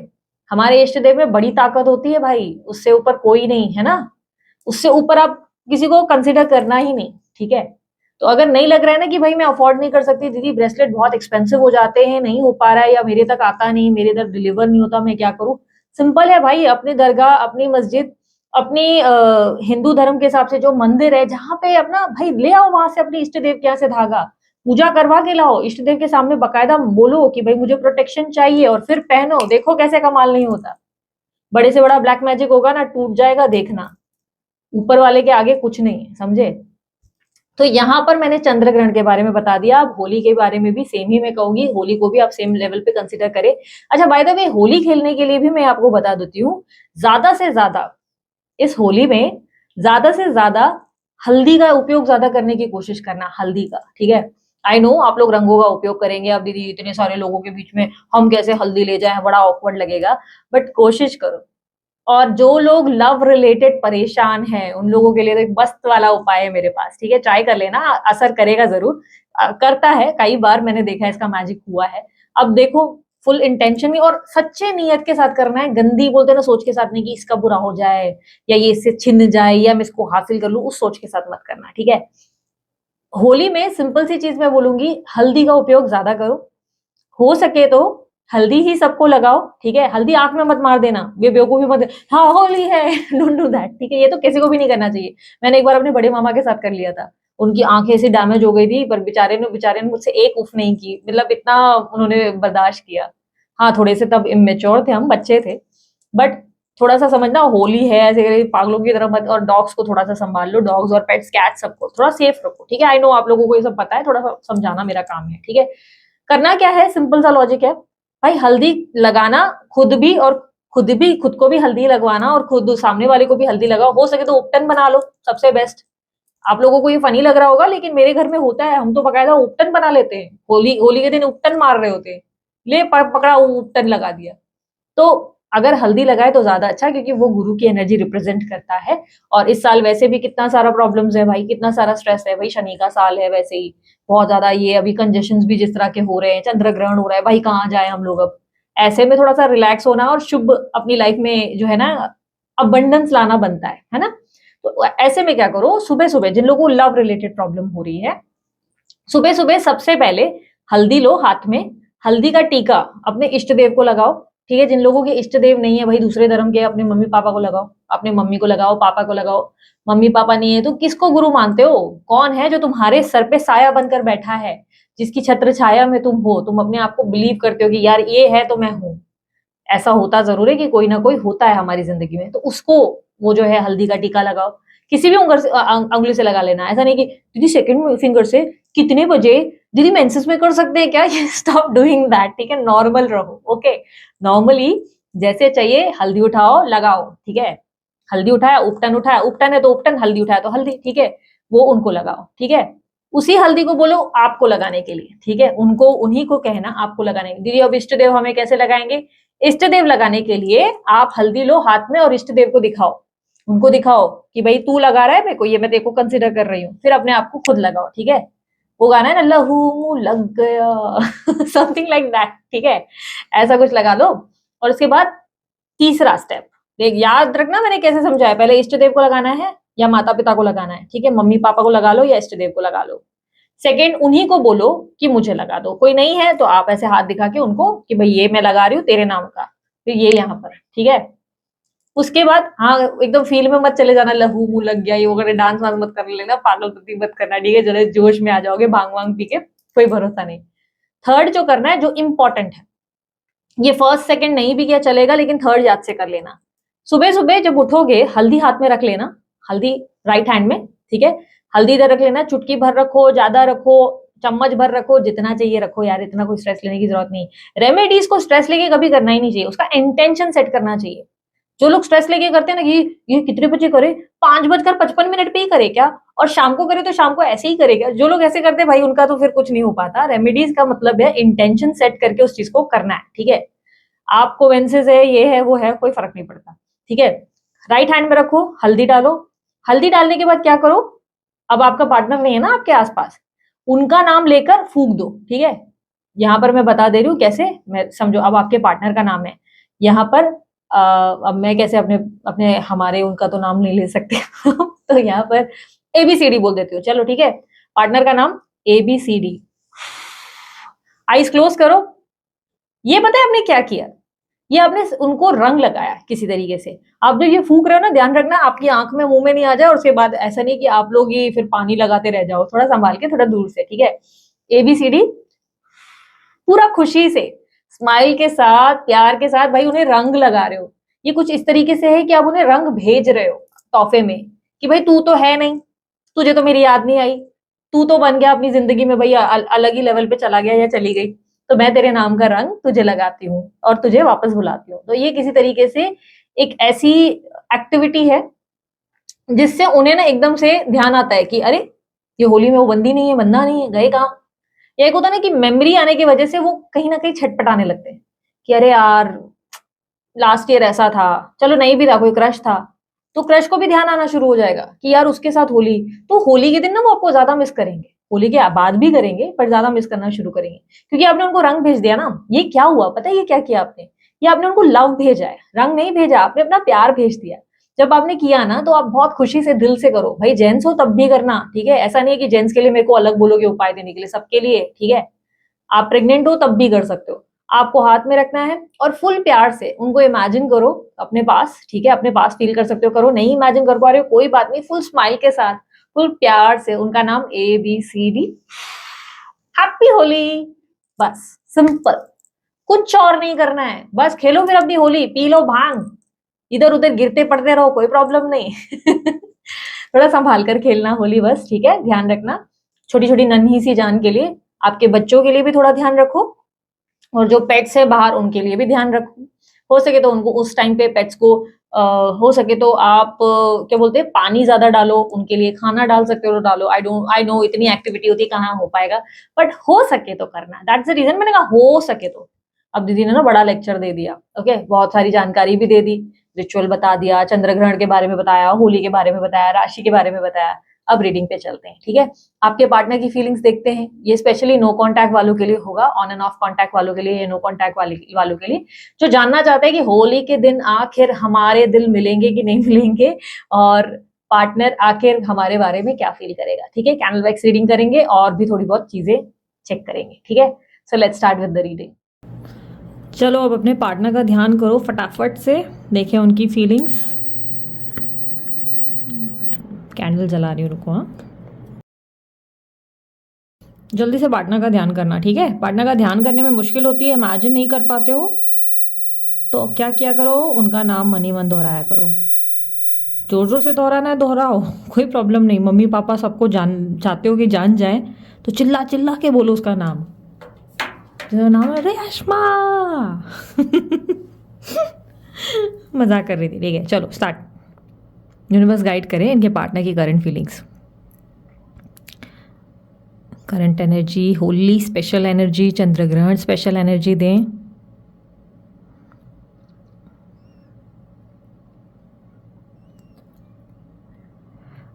हमारे इष्ट देव में बड़ी ताकत होती है भाई, उससे ऊपर कोई नहीं, है ना। उससे ऊपर आप किसी को कंसिडर करना ही नहीं, ठीक है। तो अगर नहीं लग रहा है ना कि भाई मैं अफोर्ड नहीं कर सकती दीदी, ब्रेसलेट बहुत एक्सपेंसिव हो जाते हैं, नहीं हो पा रहा है, या मेरे तक आता नहीं, मेरे तक डिलीवर नहीं होता, मैं क्या करूं। सिंपल है भाई, अपनी दरगाह, अपनी मस्जिद, अपनी हिंदू धर्म के हिसाब से जो मंदिर है जहां पे अपना भाई ले आओ, वहां से अपने इष्ट देव के यहाँ से धागा, पूजा करवा के लाओ, इष्ट देव के सामने बकायदा बोलो कि भाई मुझे प्रोटेक्शन चाहिए, और फिर पहनो, देखो कैसे कमाल नहीं होता। बड़े से बड़ा ब्लैक मैजिक होगा ना, टूट जाएगा, देखना। ऊपर वाले के आगे कुछ नहीं है, समझे। तो यहाँ पर मैंने चंद्र ग्रहण के बारे में बता दिया। अब होली के बारे में भी सेम ही मैं कहूंगी, होली को भी आप सेम लेवल पे कंसिडर करें। अच्छा बाय द वे, होली खेलने के लिए भी मैं आपको बता देती हूँ, ज्यादा से ज्यादा इस होली में ज्यादा से ज्यादा हल्दी का उपयोग ज्यादा करने की कोशिश करना, हल्दी का, ठीक है। आई नो आप लोग रंगों का उपयोग करेंगे, अब दीदी इतने सारे लोगों के बीच में हम कैसे हल्दी ले जाएं, बड़ा ऑकवर्ड लगेगा, बट कोशिश करो। और जो लोग लव रिलेटेड परेशान हैं, उन लोगों के लिए तो एक मस्त वाला उपाय है मेरे पास, ठीक है, ट्राई कर लेना, असर करेगा जरूर। करता है, कई बार मैंने देखा है, इसका मैजिक हुआ है। अब देखो, फुल इंटेंशन में और सच्चे नियत के साथ करना है, गंदी बोलते हैं ना सोच के साथ नहीं, कि इसका बुरा हो जाए, या ये इससे छिन जाए, या मैं इसको हासिल कर लूं, उस सोच के साथ मत करना, ठीक है। होली में सिंपल सी चीज मैं बोलूंगी, हल्दी का उपयोग ज्यादा करो, हो सके तो हल्दी ही सबको लगाओ, ठीक है। हल्दी आंख में मत मार देना, ये बेवकूफी मत, हाँ होली है, डोंट डू दैट, ठीक है, ये तो किसी को भी नहीं करना चाहिए। मैंने एक बार अपने बड़े मामा के साथ कर लिया था, उनकी आंखें ऐसी डैमेज हो गई थी, पर बेचारे ने मुझसे एक उफ नहीं की, मतलब इतना उन्होंने बर्दाश्त किया। हाँ थोड़े से तब इमेच्योर थे हम, बच्चे थे, बट थोड़ा सा समझना, होली है, ऐसे पागलों की तरह मत। और डॉग्स को थोड़ा सा संभाल लो, डॉग्स और पेट्स, कैट, सबको थोड़ा सेफ रखो, ठीक है। आई नो आप लोगों को ये सब पता है, थोड़ा सा समझाना मेरा काम है, ठीक है। करना क्या है, सिंपल सा लॉजिक है भाई, हल्दी लगाना, खुद भी, और खुद को भी हल्दी लगवाना, और खुद सामने वाले को भी हल्दी लगाओ। हो सके तो उपटन बना लो, सबसे बेस्ट। आप लोगों को ये फनी लग रहा होगा, लेकिन मेरे घर में होता है, हम तो बकायदा उपटन बना लेते हैं, होली होली के दिन उपटन मार रहे होते हैं, ले पकड़ा उपटन लगा दिया। तो अगर हल्दी लगाए तो ज्यादा अच्छा, क्योंकि वो गुरु की एनर्जी रिप्रेजेंट करता है। और इस साल वैसे भी कितना सारा प्रॉब्लम्स है भाई, कितना सारा स्ट्रेस है भाई, शनि का साल है वैसे ही बहुत ज्यादा, ये अभी कंजेशंस भी जिस तरह के हो रहे हैं, चंद्र ग्रहण हो रहा है भाई, कहाँ जाए हम लोग अब। ऐसे में थोड़ा सा रिलैक्स होना और शुभ अपनी लाइफ में जो है ना अबंडेंस लाना बनता है ना। तो ऐसे में क्या करो, सुबह सुबह जिन लोगों को लव रिलेटेड प्रॉब्लम हो रही है, सुबह सुबह सबसे पहले हल्दी लो हाथ में, हल्दी का टीका अपने इष्ट देव को लगाओ। ठीक है, जिन लोगों के इष्ट देव नहीं है भाई दूसरे धर्म के, अपने मम्मी पापा को लगाओ, अपने मम्मी को लगाओ, पापा को लगाओ। मम्मी पापा नहीं है तो किसको गुरु मानते हो? कौन है जो तुम्हारे सर पे साया बनकर बैठा है, जिसकी छत्र छाया में तुम हो, तुम अपने आप को बिलीव करते हो कि यार ये है तो मैं हूं। ऐसा होता जरूर है कि कोई ना कोई होता है हमारी जिंदगी में, तो उसको वो जो है हल्दी का टीका लगाओ। किसी भी उंगली से उंगली से लगा लेना, ऐसा नहीं कि दीदी सेकंड फिंगर से कितने बजे, दीदी मेंसेस में कर सकते हैं क्या? स्टॉप डूइंग दैट, ठीक है, नॉर्मल रहो। ओके, नॉर्मली जैसे चाहिए हल्दी उठाओ लगाओ, ठीक है। हल्दी उठाया, उपटन उठाया, उपटन है तो उपटन, हल्दी उठाया तो हल्दी, ठीक है, वो उनको लगाओ, ठीक है। उसी हल्दी को बोलो आपको लगाने के लिए, ठीक है, उनको उन्हीं को कहना आपको लगाने के। दीदी अब इष्ट देव हमें कैसे लगाएंगे? इष्ट देव लगाने के लिए आप हल्दी लो हाथ में और इष्ट देव को दिखाओ, उनको दिखाओ कि भाई तू लगा रहा है मेरे को, ये मैं तेरे को कंसिडर कर रही हूँ, फिर अपने आप को खुद लगाओ, ठीक है। वो गाना है ना, लहू लग गया समथिंग लाइक दैट, ठीक है, ऐसा कुछ लगा लो। और उसके बाद तीसरा स्टेप देख, याद रखना मैंने कैसे समझाया, पहले इष्ट देव को लगाना है या माता पिता को लगाना है, ठीक है, मम्मी पापा को लगा लो या इष्ट देव को लगा लो। सेकेंड, उन्हीं को बोलो कि मुझे लगा दो। कोई नहीं है तो आप ऐसे हाथ दिखा के उनको कि भाई ये मैं लगा रही हूँ तेरे नाम का, फिर ये यहाँ पर, ठीक है। उसके बाद हाँ, एकदम फील में मत चले जाना, लहू मुंह लग गया ये वगैरह, डांस वांस मत कर लेना, पागलपंती मत करना, ठीक है, जरा जोश में आ जाओगे भांग वांग पी के, कोई भरोसा नहीं। थर्ड जो करना है, जो इंपॉर्टेंट है, ये फर्स्ट सेकंड नहीं भी किया चलेगा, लेकिन थर्ड याद से कर लेना। सुबह सुबह जब उठोगे हल्दी हाथ में रख लेना, हल्दी राइट हैंड में, ठीक है, हल्दी इधर रख लेना, चुटकी भर रखो, ज्यादा रखो, चम्मच भर रखो, जितना चाहिए रखो यार, इतना कोई स्ट्रेस लेने की जरूरत नहीं। रेमेडीज को स्ट्रेस लेके कभी करना ही नहीं चाहिए, उसका इंटेंशन सेट करना चाहिए। जो लोग स्ट्रेस लेके करते हैं ना कि ये कितने बजे करे, 5:55 पे ही करे क्या, और शाम को करे तो शाम को ऐसे ही करे क्या, जो लोग ऐसे करते हैं भाई उनका तो फिर कुछ नहीं हो पाता। रेमेडीज का मतलब है इंटेंशन सेट करके उस चीज को करना है, ठीक है। आपको मेंसेस है, ये है वो है, कोई फर्क नहीं पड़ता, ठीक है। राइट हैंड में रखो, हल्दी डालो। हल्दी डालने के बाद क्या करो, अब आपका पार्टनर नहीं है ना आपके आसपास, उनका नाम लेकर फूंक दो, ठीक है। यहाँ पर मैं बता दे रही हूँ कैसे, मैं समझो अब आपके पार्टनर का नाम है यहाँ पर, अब मैं कैसे अपने अपने हमारे उनका तो नाम नहीं ले सकते तो यहाँ पर ABCD बोल देती हूँ, चलो ठीक है। पार्टनर का नाम ABCD, आईज क्लोज करो। ये पता है आपने क्या किया, ये आपने उनको रंग लगाया किसी तरीके से। आप जब ये फूंक रहे हो ना, ध्यान रखना आपकी आंख में मुंह में नहीं आ जाए, और उसके बाद ऐसा नहीं कि आप लोग ही फिर पानी लगाते रह जाओ, थोड़ा संभाल के, थोड़ा दूर से, ठीक है। ABCD पूरा खुशी से, स्माइल के साथ, प्यार के साथ भाई उन्हें रंग लगा रहे हो। ये कुछ इस तरीके से है कि आप उन्हें रंग भेज रहे हो तोहफे में, कि भाई तू तो है नहीं, तुझे तो मेरी याद नहीं आई, तू तो बन गया अपनी जिंदगी में भाई अलग ही लेवल पे चला गया या चली गई, तो मैं तेरे नाम का रंग तुझे लगाती हूँ और तुझे वापस बुलाती हूँ। तो ये किसी तरीके से एक ऐसी एक्टिविटी है जिससे उन्हें ना एकदम से ध्यान आता है कि अरे ये होली में वो बंदी नहीं है, बंदा नहीं है, गए कहाँ। या एक होता है ना कि मेमोरी आने की वजह से वो कहीं ना कहीं छटपटाने लगते हैं कि अरे यार लास्ट ईयर ऐसा था, चलो नहीं भी था, कोई क्रश था, तो क्रश को भी ध्यान आना शुरू हो जाएगा कि यार उसके साथ होली, तो होली के दिन ना वो आपको ज्यादा मिस करेंगे, होली के बाद भी करेंगे पर ज्यादा मिस करना शुरू करेंगे, क्योंकि आपने उनको रंग भेज दिया ना। ये क्या हुआ पता है, ये क्या किया आपने, ये आपने उनको लव भेजा है, रंग नहीं भेजा, आपने अपना प्यार भेज दिया। जब आपने किया ना तो आप बहुत खुशी से दिल से करो, भाई जेंट्स हो तब भी करना, ठीक है, ऐसा नहीं है कि जेंट्स के लिए मेरे को अलग बोलोगे उपाय देने के लिए, सबके लिए, ठीक है। आप प्रेग्नेंट हो तब भी कर सकते हो। आपको हाथ में रखना है और फुल प्यार से उनको इमेजिन करो अपने पास, ठीक है, अपने पास फील कर सकते हो, करो, नहीं इमेजिन कर पा रहे हो कोई बात नहीं, फुल स्माइल के साथ, फुल प्यार से उनका नाम ABCD, हैप्पी होली, बस सिंपल, कुछ और नहीं करना है, बस खेलो फिर अपनी होली, पी लो भांग, इधर उधर गिरते पड़ते रहो, कोई प्रॉब्लम नहीं थोड़ा संभाल कर खेलना होली बस, ठीक है, ध्यान रखना। छोटी छोटी नन्ही सी जान के लिए, आपके बच्चों के लिए भी थोड़ा ध्यान रखो, और जो पेट्स है बाहर उनके लिए भी ध्यान रखो। हो सके तो उनको उस टाइम पे पेट्स को हो सके तो आप क्या बोलते हैं, पानी ज्यादा डालो, उनके लिए खाना डाल सकते हो तो डालो। आई नो इतनी एक्टिविटी होती है कहाँ हो पाएगा, बट हो सके तो करना, दैट्स द रीजन मैंने कहा हो सके तो। अब दीदी ने ना बड़ा लेक्चर दे दिया, ओके, बहुत सारी जानकारी भी दे दी, रिचुअल बता दिया, चंद्र ग्रहण के बारे में बताया, होली के बारे में बताया, राशि के बारे में बताया। अब रीडिंग पे चलते हैं, ठीक है। आपके पार्टनर की फीलिंग्स देखते हैं। ये स्पेशली नो कांटेक्ट वालों के लिए होगा, ऑन एंड ऑफ कांटेक्ट वालों के लिए, या नो कांटेक्ट वालों के लिए, जो जानना चाहते हैं कि होली के दिन आखिर हमारे दिल मिलेंगे कि नहीं मिलेंगे, और पार्टनर आखिर हमारे बारे में क्या फील करेगा, ठीक है। कैंडल वैक्स रीडिंग करेंगे और भी थोड़ी बहुत चीजें चेक करेंगे, ठीक है। So let's start with the reading. चलो अब अपने पार्टनर का ध्यान करो फटाफट से, देखें उनकी फीलिंग्स। कैंडल जला रही हूँ, रुको। हाँ, जल्दी से पार्टनर का ध्यान करना, ठीक है। पार्टनर का ध्यान करने में मुश्किल होती है, इमेजिन नहीं कर पाते हो, तो क्या किया करो, उनका नाम मनी मन दोहराया करो। जोर जोर से दोहराना है दोहराओ, कोई प्रॉब्लम नहीं। मम्मी पापा सबको चाहते हो कि जान जाए, तो चिल्ला चिल्ला के बोलो उसका नाम। नाम है रेशमा। मजाक कर रही थी, ठीक है। चलो स्टार्ट। यूनिवर्स गाइड करें इनके पार्टनर की current feelings, current energy, Holi special energy, चंद्र ग्रहण स्पेशल एनर्जी दें।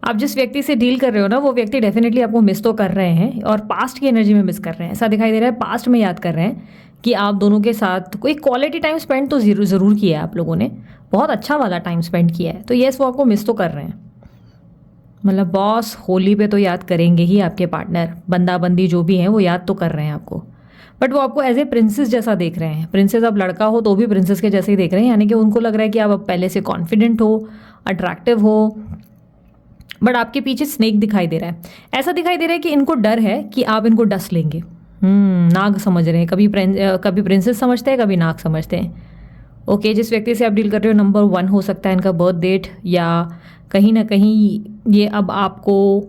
आप जिस व्यक्ति से डील कर रहे हो ना, वो व्यक्ति डेफिनेटली आपको मिस तो कर रहे हैं, और पास्ट की एनर्जी में मिस कर रहे हैं, ऐसा दिखाई दे रहा है। पास्ट में याद कर रहे हैं कि आप दोनों के साथ कोई क्वालिटी टाइम स्पेंड तो ज़रूर किया है आप लोगों ने, बहुत अच्छा वाला टाइम स्पेंड किया है। तो येस, वो आपको मिस तो कर रहे हैं। मतलब बॉस, होली पे तो याद करेंगे ही आपके पार्टनर, बंदा बंदी जो भी हैं वो याद तो कर रहे हैं आपको, बट वो आपको एज ए प्रिंसेस जैसा देख रहे हैं। प्रिंसेस, अब लड़का हो तो भी प्रिंसेस के जैसे ही देख रहे हैं, यानी कि उनको लग रहा है कि आप अब पहले से कॉन्फिडेंट हो, अट्रैक्टिव हो, बट आपके पीछे स्नेक दिखाई दे रहा है। ऐसा दिखाई दे रहा है कि इनको डर है कि आप इनको डस लेंगे। नाग समझ रहे हैं, कभी प्रिंसेस समझते हैं, कभी नाग समझते हैं। ओके, जिस व्यक्ति से आप डील कर रहे हो, नंबर 1 हो सकता है इनका बर्थ डेट, या कहीं ना कहीं ये अब आपको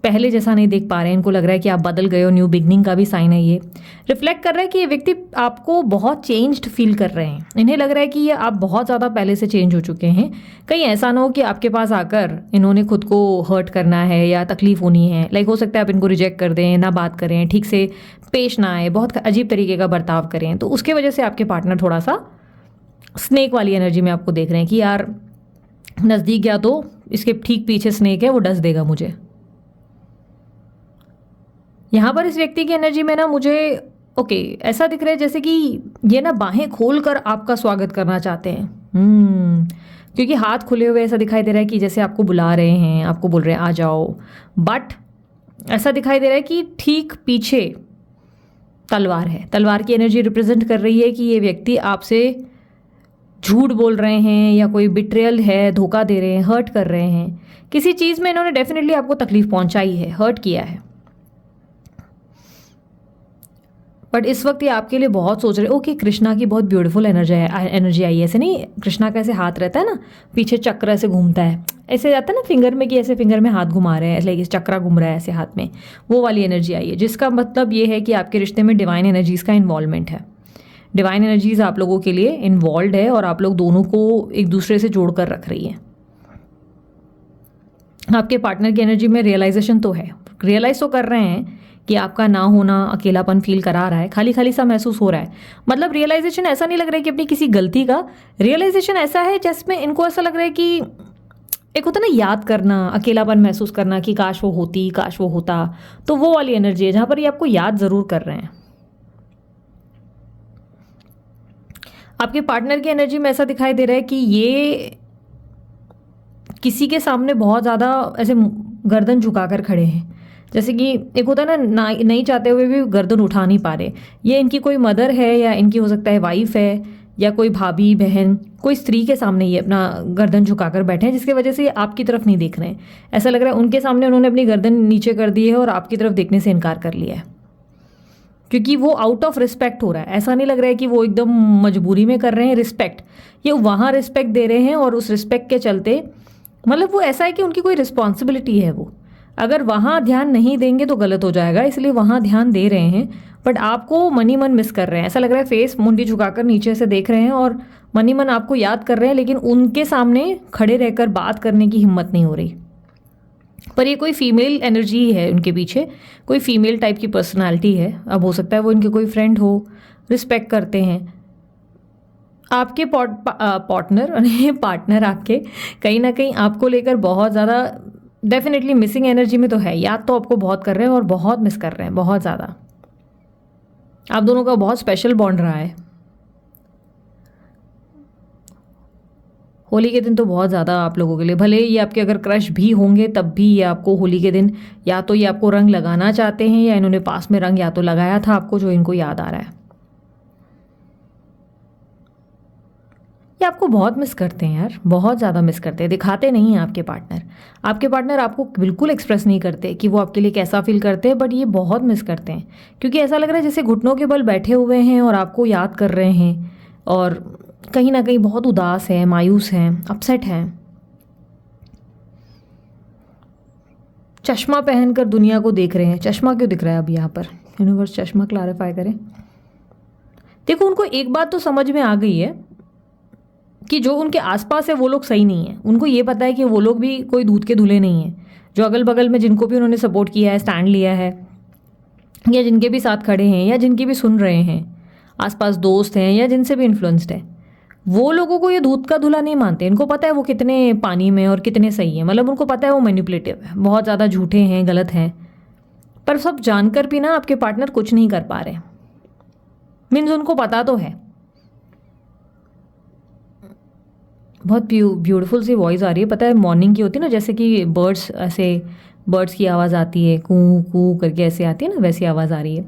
पहले जैसा नहीं देख पा रहे हैं, इनको लग रहा है कि आप बदल गए हो, न्यू बिगनिंग का भी साइन है। ये रिफ्लेक्ट कर रहा है कि ये व्यक्ति आपको बहुत चेंज्ड फील कर रहे हैं। इन्हें लग रहा है कि ये आप बहुत ज़्यादा पहले से चेंज हो चुके हैं। कहीं ऐसा ना हो कि आपके पास आकर इन्होंने खुद को हर्ट करना है या तकलीफ होनी है। लाइक हो सकता है आप इनको रिजेक्ट कर दें, ना बात करें, ठीक से पेश ना आए, बहुत अजीब तरीके का बर्ताव करें, तो उसके वजह से आपके पार्टनर थोड़ा सा स्नेक वाली एनर्जी में आपको देख रहे हैं कि यार नज़दीक गया तो इसके ठीक पीछे स्नेक है, वो डस देगा मुझे। यहाँ पर इस व्यक्ति की एनर्जी में ना मुझे ऐसा दिख रहा है जैसे कि ये ना बाहें खोल कर आपका स्वागत करना चाहते हैं। क्योंकि हाथ खुले हुए ऐसा दिखाई दे रहा है कि जैसे आपको बुला रहे हैं, आपको बोल रहे हैं आ जाओ, बट ऐसा दिखाई दे रहा है कि ठीक पीछे तलवार है। तलवार की एनर्जी रिप्रेजेंट कर रही है कि ये व्यक्ति आपसे झूठ बोल रहे हैं, या कोई बिट्रेयल है, धोखा दे रहे हैं, हर्ट कर रहे हैं। किसी चीज़ में इन्होंने डेफिनेटली आपको तकलीफ पहुंचाई है, हर्ट किया है, बट इस वक्त ये आपके लिए बहुत सोच रहे। ओके, कृष्णा की बहुत ब्यूटीफुल एनर्जी आई है। ऐसे नहीं, कृष्णा का ऐसे हाथ रहता है ना, पीछे चक्र ऐसे घूमता है, ऐसे जाता है ना फिंगर में, कि ऐसे फिंगर में हाथ घुमा रहे हैं, ऐसे चक्रा घूम रहा है ऐसे हाथ में, वो वाली एनर्जी आई है। जिसका मतलब ये है कि आपके रिश्ते में डिवाइन एनर्जीज़ का इन्वॉल्वमेंट है। डिवाइन एनर्जीज आप लोगों के लिए इन्वॉल्व है, और आप लोग दोनों को एक दूसरे से जोड़ कर रख रही है। आपके पार्टनर की एनर्जी में रियलाइजेशन तो है, रियलाइज तो कर रहे हैं कि आपका ना होना अकेलापन फील करा रहा है, खाली खाली सा महसूस हो रहा है। मतलब रियलाइजेशन ऐसा नहीं लग रहा है कि अपनी किसी गलती का, रियलाइजेशन ऐसा है जिसमें इनको ऐसा लग रहा है कि एक होता है ना याद करना, अकेलापन महसूस करना कि काश वो होती, काश वो होता, तो वो वाली एनर्जी है जहाँ पर ये आपको याद ज़रूर कर रहे हैं। आपके पार्टनर की एनर्जी में ऐसा दिखाई दे रहा है कि ये किसी के सामने बहुत ज़्यादा ऐसे गर्दन झुकाकर खड़े हैं, जैसे कि एक होता है ना नहीं चाहते हुए भी गर्दन उठा नहीं पा रहे। ये इनकी कोई मदर है, या इनकी हो सकता है वाइफ है, या कोई भाभी बहन, कोई स्त्री के सामने ये अपना गर्दन झुकाकर बैठे हैं, जिसकी वजह से ये आपकी तरफ नहीं देख रहे हैं। ऐसा लग रहा है उनके सामने उन्होंने अपनी गर्दन नीचे कर दी है और आपकी तरफ देखने से इनकार कर लिया है, क्योंकि वो आउट ऑफ रिस्पेक्ट हो रहा है। ऐसा नहीं लग रहा है कि वो एकदम मजबूरी में कर रहे हैं रिस्पेक्ट, ये वहाँ रिस्पेक्ट दे रहे हैं, और उस रिस्पेक्ट के चलते मतलब वो ऐसा है कि उनकी कोई रिस्पॉन्सिबिलिटी है, वो अगर वहाँ ध्यान नहीं देंगे तो गलत हो जाएगा, इसलिए वहाँ ध्यान दे रहे हैं, बट आपको मनी मन मिस कर रहे हैं। ऐसा लग रहा है फेस मुंडी झुकाकर नीचे से देख रहे हैं और मनी मन आपको याद कर रहे हैं, लेकिन उनके सामने खड़े रहकर बात करने की हिम्मत नहीं हो रही। पर ये कोई फीमेल एनर्जी ही है उनके पीछे, कोई फीमेल टाइप की पर्सनालिटी है। अब हो सकता है वो इनके कोई फ्रेंड हो, रिस्पेक्ट करते हैं। आपके पार्टनर आपके कहीं ना कहीं आपको लेकर बहुत ज़्यादा डेफिनेटली मिसिंग एनर्जी में तो है। याद तो आपको बहुत कर रहे हैं और बहुत मिस कर रहे हैं, बहुत ज़्यादा। आप दोनों का बहुत स्पेशल बॉन्ड रहा है। होली के दिन तो बहुत ज़्यादा आप लोगों के लिए, भले ये आपके अगर क्रश भी होंगे तब भी ये आपको होली के दिन या तो ये आपको रंग लगाना चाहते हैं या इन्होंने पास में रंग या तो लगाया था आपको जो इनको याद आ रहा है। ये आपको बहुत मिस करते हैं यार, बहुत ज़्यादा मिस करते हैं। दिखाते नहीं हैं आपके पार्टनर आपको बिल्कुल एक्सप्रेस नहीं करते कि वो आपके लिए कैसा फील करते हैं, बट ये बहुत मिस करते हैं क्योंकि ऐसा लग रहा है जैसे घुटनों के बल बैठे हुए हैं और आपको याद कर रहे हैं और कहीं ना कहीं बहुत उदास है, मायूस हैं, अपसेट हैं। चश्मा पहनकर दुनिया को देख रहे हैं। चश्मा क्यों दिख रहा है अब यहाँ पर? यूनिवर्स चश्मा क्लैरिफाई करें। देखो, उनको एक बात तो समझ में आ गई है कि जो उनके आसपास है वो लोग सही नहीं है। उनको ये पता है कि वो लोग भी कोई दूध के धुले नहीं हैं। जो अगल बगल में जिनको भी उन्होंने सपोर्ट किया है, स्टैंड लिया है, या जिनके भी साथ खड़े हैं या जिनकी भी सुन रहे हैं, आसपास दोस्त हैं या जिनसे भी इन्फ्लुएंस्ड है, वो लोगों को ये दूध का धुला नहीं मानते। इनको पता है वो कितने पानी में और कितने सही हैं। मतलब उनको पता है वो मैनिपुलेटिव है, बहुत ज़्यादा झूठे हैं, गलत हैं। पर सब जानकर भी ना आपके पार्टनर कुछ नहीं कर पा रहे। मीन्स उनको पता तो है। बहुत ब्यूटीफुल सी वॉइस आ रही है, पता है मॉर्निंग की होती है ना, जैसे कि बर्ड्स की आवाज़ आती है, कू कू करके ऐसे आती है ना, वैसी आवाज़ आ रही है।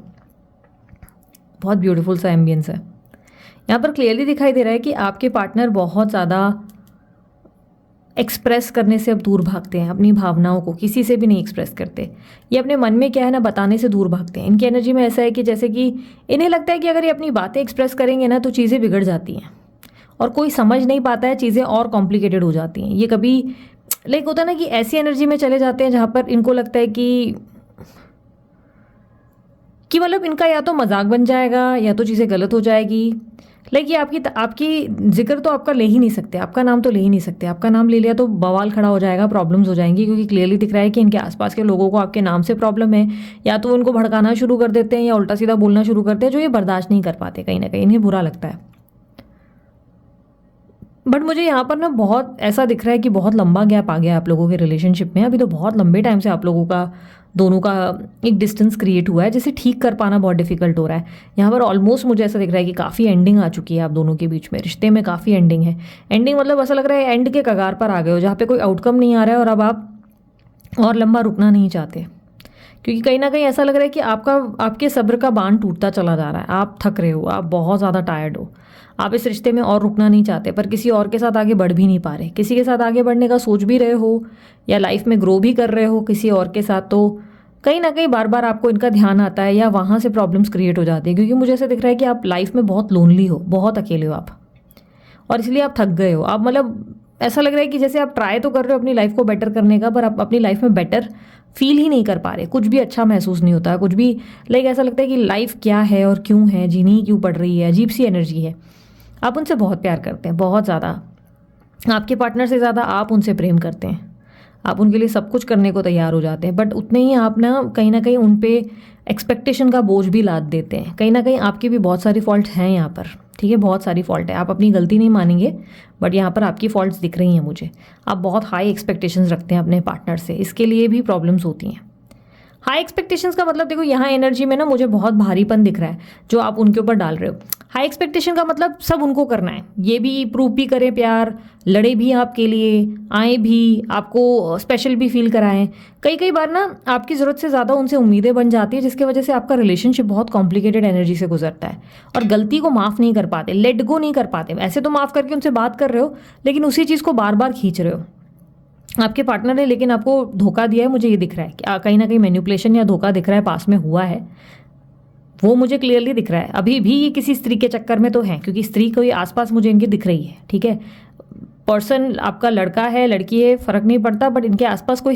बहुत ब्यूटीफुल सा एम्बियंस है। यहाँ पर क्लियरली दिखाई दे रहा है कि आपके पार्टनर बहुत ज़्यादा एक्सप्रेस करने से अब दूर भागते हैं। अपनी भावनाओं को किसी से भी नहीं एक्सप्रेस करते। ये अपने मन में क्या है ना बताने से दूर भागते हैं। इनकी एनर्जी में ऐसा है कि जैसे कि इन्हें लगता है कि अगर ये अपनी बातें एक्सप्रेस करेंगे ना तो चीज़ें बिगड़ जाती हैं और कोई समझ नहीं पाता है, चीज़ें और कॉम्प्लिकेटेड हो जाती हैं। ये कभी लाइक होता है ना कि ऐसी एनर्जी में चले जाते हैं जहाँ पर इनको लगता है कि मतलब इनका या तो मजाक बन जाएगा या तो चीज़ें गलत हो जाएगी। लाइक ये आपकी जिक्र तो आपका ले ही नहीं सकते, आपका नाम तो ले ही नहीं सकते। आपका नाम ले लिया तो बवाल खड़ा हो जाएगा, प्रॉब्लम्स हो जाएंगी, क्योंकि क्लियरली दिख रहा है कि इनके आसपास के लोगों को आपके नाम से प्रॉब्लम है। या तो वो उनको भड़काना शुरू कर देते हैं या उल्टा सीधा बोलना शुरू करते हैं, जो ये बर्दाश्त नहीं कर पाते। कहीं ना कहीं इन्हें बुरा लगता है। बट मुझे यहाँ पर ना बहुत ऐसा दिख रहा है कि बहुत लंबा गैप आ गया आप लोगों के रिलेशनशिप में। अभी तो बहुत लंबे टाइम से आप लोगों का दोनों का एक डिस्टेंस क्रिएट हुआ है, जिसे ठीक कर पाना बहुत डिफिकल्ट हो रहा है। यहाँ पर ऑलमोस्ट मुझे ऐसा दिख रहा है कि काफ़ी एंडिंग आ चुकी है आप दोनों के बीच में। रिश्ते में काफ़ी एंडिंग है। एंडिंग मतलब ऐसा लग रहा है एंड के कगार पर आ गए हो, जहाँ पे कोई आउटकम नहीं आ रहा है और अब आप और लंबा रुकना नहीं चाहते, क्योंकि कहीं ना कहीं ऐसा लग रहा है कि आपके सब्र का बांध टूटता चला जा रहा है। आप थक रहे हो, आप बहुत ज़्यादा टायर्ड हो, आप इस रिश्ते में और रुकना नहीं चाहते, पर किसी और के साथ आगे बढ़ भी नहीं पा रहे। किसी के साथ आगे बढ़ने का सोच भी रहे हो या लाइफ में ग्रो भी कर रहे हो किसी और के साथ, तो कहीं ना कहीं बार बार आपको इनका ध्यान आता है या वहाँ से प्रॉब्लम्स क्रिएट हो जाती है। क्योंकि मुझे ऐसा दिख रहा है कि आप लाइफ में बहुत लोनली हो, बहुत अकेले हो आप, और इसलिए आप थक गए हो। आप मतलब ऐसा लग रहा है कि जैसे आप ट्राई तो कर रहे हो अपनी लाइफ को बेटर करने का, पर आप अपनी लाइफ में बेटर फील ही नहीं कर पा रहे। कुछ भी अच्छा महसूस नहीं होता, कुछ भी लाइक ऐसा लगता है कि लाइफ क्या है और क्यों है, जीनी क्यों पड़ रही है, अजीब सी एनर्जी है। आप उनसे बहुत प्यार करते हैं, बहुत ज़्यादा। आपके पार्टनर से ज़्यादा आप उनसे प्रेम करते हैं। आप उनके लिए सब कुछ करने को तैयार हो जाते हैं, बट उतने ही आप ना कहीं उन पे एक्सपेक्टेशन का बोझ भी लाद देते हैं। कहीं ना कहीं आपकी भी बहुत सारी फॉल्ट हैं यहाँ पर, ठीक है, बहुत सारी फॉल्ट है। आप अपनी गलती नहीं मानेंगे, बट यहाँ पर आपकी फॉल्ट्स दिख रही हैं मुझे। आप बहुत हाई एक्सपेक्टेशंस रखते हैं अपने पार्टनर से, इसके लिए भी प्रॉब्लम्स होती हैं। हाई एक्सपेक्टेशंस का मतलब देखो, यहाँ एनर्जी में ना मुझे बहुत भारीपन दिख रहा है जो आप उनके ऊपर डाल रहे हो। हाई एक्सपेक्टेशन का मतलब सब उनको करना है, ये भी प्रूव भी करें प्यार, लड़े भी आपके लिए, आए भी, आपको स्पेशल भी फील कराएं। कई बार ना आपकी ज़रूरत से ज़्यादा उनसे उम्मीदें बन जाती है, जिसकी वजह से आपका रिलेशनशिप बहुत कॉम्प्लिकेटेड एनर्जी से गुजरता है और गलती को माफ़ नहीं कर पाते, लेट गो नहीं कर पाते। ऐसे तो माफ़ करके उनसे बात कर रहे हो, लेकिन उसी चीज़ को बार बार खींच रहे हो। आपके पार्टनर ने लेकिन आपको धोखा दिया है, मुझे ये दिख रहा है कि कहीं ना कहीं मैनिपुलेशन या धोखा दिख रहा है, पास में हुआ है, वो मुझे क्लियरली दिख रहा है। अभी भी ये किसी स्त्री के चक्कर में तो है, क्योंकि स्त्री कोई आसपास मुझे इनकी दिख रही है, ठीक है। पर्सन आपका लड़का है, लड़की है, फ़र्क नहीं पड़ता, बट इनके आसपास कोई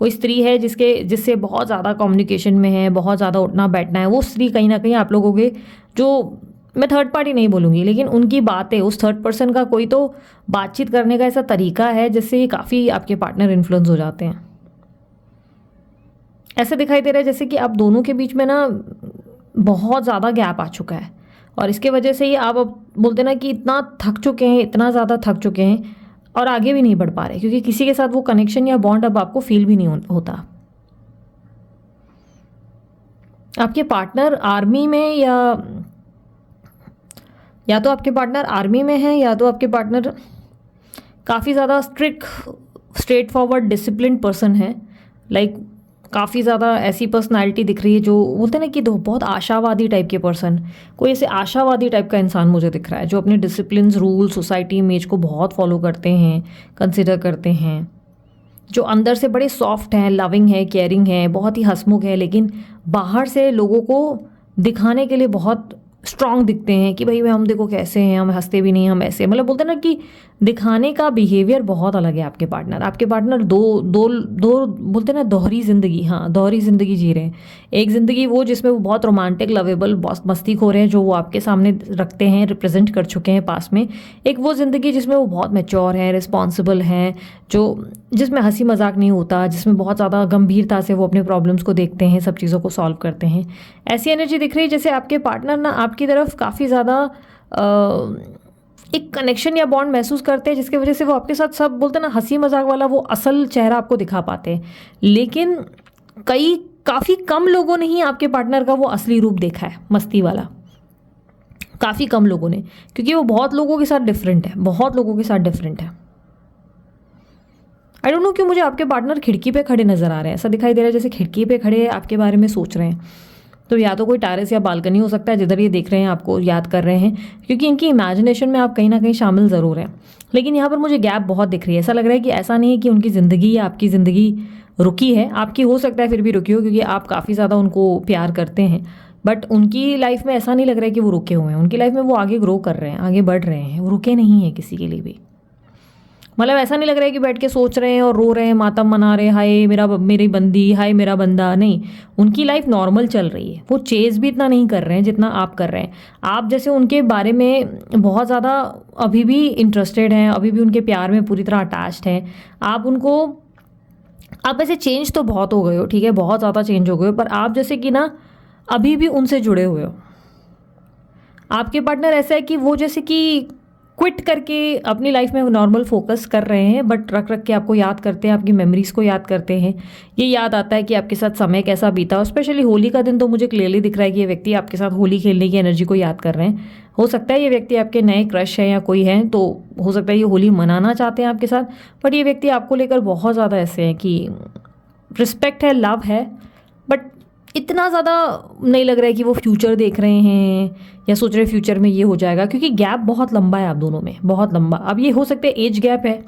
स्त्री है जिससे बहुत ज़्यादा कम्युनिकेशन में है, बहुत ज़्यादा उठना बैठना है। वो स्त्री कहीं ना कहीं आप लोगों के, जो मैं थर्ड पार्टी नहीं बोलूँगी, लेकिन उनकी बातें, उस थर्ड पर्सन का कोई तो बातचीत करने का ऐसा तरीका है जिससे काफ़ी आपके पार्टनर इन्फ्लुएंस हो जाते हैं। ऐसे दिखाई दे रहा है जैसे कि आप दोनों के बीच में ना बहुत ज़्यादा गैप आ चुका है, और इसके वजह से ही आप अब बोलते ना कि इतना थक चुके हैं, इतना ज़्यादा थक चुके हैं और आगे भी नहीं बढ़ पा रहे, क्योंकि किसी के साथ वो कनेक्शन या बॉन्ड अब आपको फील भी नहीं होता। आपके पार्टनर आर्मी में या तो आपके पार्टनर आर्मी में है, या तो आपके पार्टनर काफ़ी ज़्यादा strict, straight forward, discipline person है। लाइक काफ़ी ज़्यादा ऐसी पर्सनालिटी दिख रही है जो बोलते हैं ना कि बहुत आशावादी टाइप के पर्सन, कोई ऐसे आशावादी टाइप का इंसान मुझे दिख रहा है जो अपने डिसिप्लिन, रूल, सोसाइटी इमेज को बहुत फॉलो करते हैं, कंसिडर करते हैं, जो अंदर से बड़े सॉफ्ट हैं, लविंग है, केयरिंग है, बहुत ही हंसमुख है, लेकिन बाहर से लोगों को दिखाने के लिए बहुत स्ट्रांग दिखते हैं कि भाई हम देखो कैसे हैं, हम हंसते भी नहीं, हम ऐसे, मतलब बोलते हैं ना कि दिखाने का बिहेवियर बहुत अलग है आपके पार्टनर दो दो दो बोलते हैं ना दोहरी ज़िंदगी, हाँ दोहरी ज़िंदगी जी रहे हैं। एक ज़िंदगी वो जिसमें वो बहुत रोमांटिक, लवेबल, बहुत मस्तीखोर हैं, जो वो आपके सामने रखते हैं, रिप्रेजेंट कर चुके हैं पास में। एक वो ज़िंदगी जिसमें वो बहुत मैच्योर हैं, रिस्पॉन्सिबल हैं, जिसमें हंसी मजाक नहीं होता, जिसमें बहुत ज़्यादा गंभीरता से वो अपने प्रॉब्लम्स को देखते हैं, सब चीज़ों को सॉल्व करते हैं। ऐसी एनर्जी दिख रही है जैसे आपके पार्टनर ना आपकी तरफ काफ़ी ज़्यादा एक कनेक्शन या बॉन्ड महसूस करते हैं, जिसकी वजह से वो आपके साथ सब बोलते हैं ना हंसी मजाक वाला वो असल चेहरा आपको दिखा पाते हैं। लेकिन काफ़ी कम लोगों ने ही आपके पार्टनर का वो असली रूप देखा है, मस्ती वाला, काफ़ी कम लोगों ने, क्योंकि वो बहुत लोगों के साथ डिफरेंट है, बहुत लोगों के साथ डिफरेंट है। आई डोंट नो क्यों मुझे आपके पार्टनर खिड़की पे खड़े नजर आ रहे हैं, ऐसा दिखाई दे रहा है जैसे खिड़की पे खड़े आपके बारे में सोच रहे हैं। तो या तो कोई टेरेस या बालकनी हो सकता है जिधर ये देख रहे हैं, आपको याद कर रहे हैं, क्योंकि इनकी इमेजिनेशन में आप कहीं ना कहीं शामिल ज़रूर हैं। लेकिन यहाँ पर मुझे गैप बहुत दिख रही है, ऐसा लग रहा है कि ऐसा नहीं है कि उनकी ज़िंदगी या आपकी ज़िंदगी रुकी है, आपकी हो सकता है फिर भी रुकी हो, क्योंकि आप काफ़ी ज़्यादा उनको प्यार करते हैं, बट उनकी लाइफ में ऐसा नहीं लग रहा है कि वो रुके हुए हैं। उनकी लाइफ में वो आगे ग्रो कर रहे हैं, आगे बढ़ रहे हैं, वो रुके नहीं हैं किसी के लिए भी। मतलब ऐसा नहीं लग रहा है कि बैठ के सोच रहे हैं और रो रहे हैं, मातम मना रहे हैं, हाय मेरी बंदी, हाय मेरा बंदा, नहीं। उनकी लाइफ नॉर्मल चल रही है, वो चेज भी इतना नहीं कर रहे हैं जितना आप कर रहे हैं। आप जैसे उनके बारे में बहुत ज़्यादा अभी भी इंटरेस्टेड हैं, अभी भी उनके प्यार में पूरी तरह अटैच्ड हैं। आप ऐसे चेंज तो बहुत हो गए हो, ठीक है, बहुत ज़्यादा चेंज हो गए हो, पर आप जैसे कि ना अभी भी उनसे जुड़े हुए हो। आपके पार्टनर ऐसा है कि वो जैसे कि क्विट करके अपनी लाइफ में नॉर्मल फोकस कर रहे हैं, बट रख रख के आपको याद करते हैं, आपकी मेमोरीज को याद करते हैं। ये याद आता है कि आपके साथ समय कैसा बीता, और स्पेशली होली का दिन तो मुझे क्लियरली दिख रहा है कि ये व्यक्ति आपके साथ होली खेलने की एनर्जी को याद कर रहे हैं। हो सकता है ये व्यक्ति आपके नए क्रश है या कोई है, तो हो सकता है ये होली मनाना चाहते हैं आपके साथ, बट ये व्यक्ति आपको लेकर बहुत ज़्यादा ऐसे हैं कि रिस्पेक्ट है, लव है, बट इतना ज़्यादा नहीं लग रहा है कि वो फ्यूचर देख रहे हैं या सोच रहे फ्यूचर में ये हो जाएगा, क्योंकि गैप बहुत लंबा है आप दोनों में, बहुत लंबा। अब ये हो सकता है एज गैप है,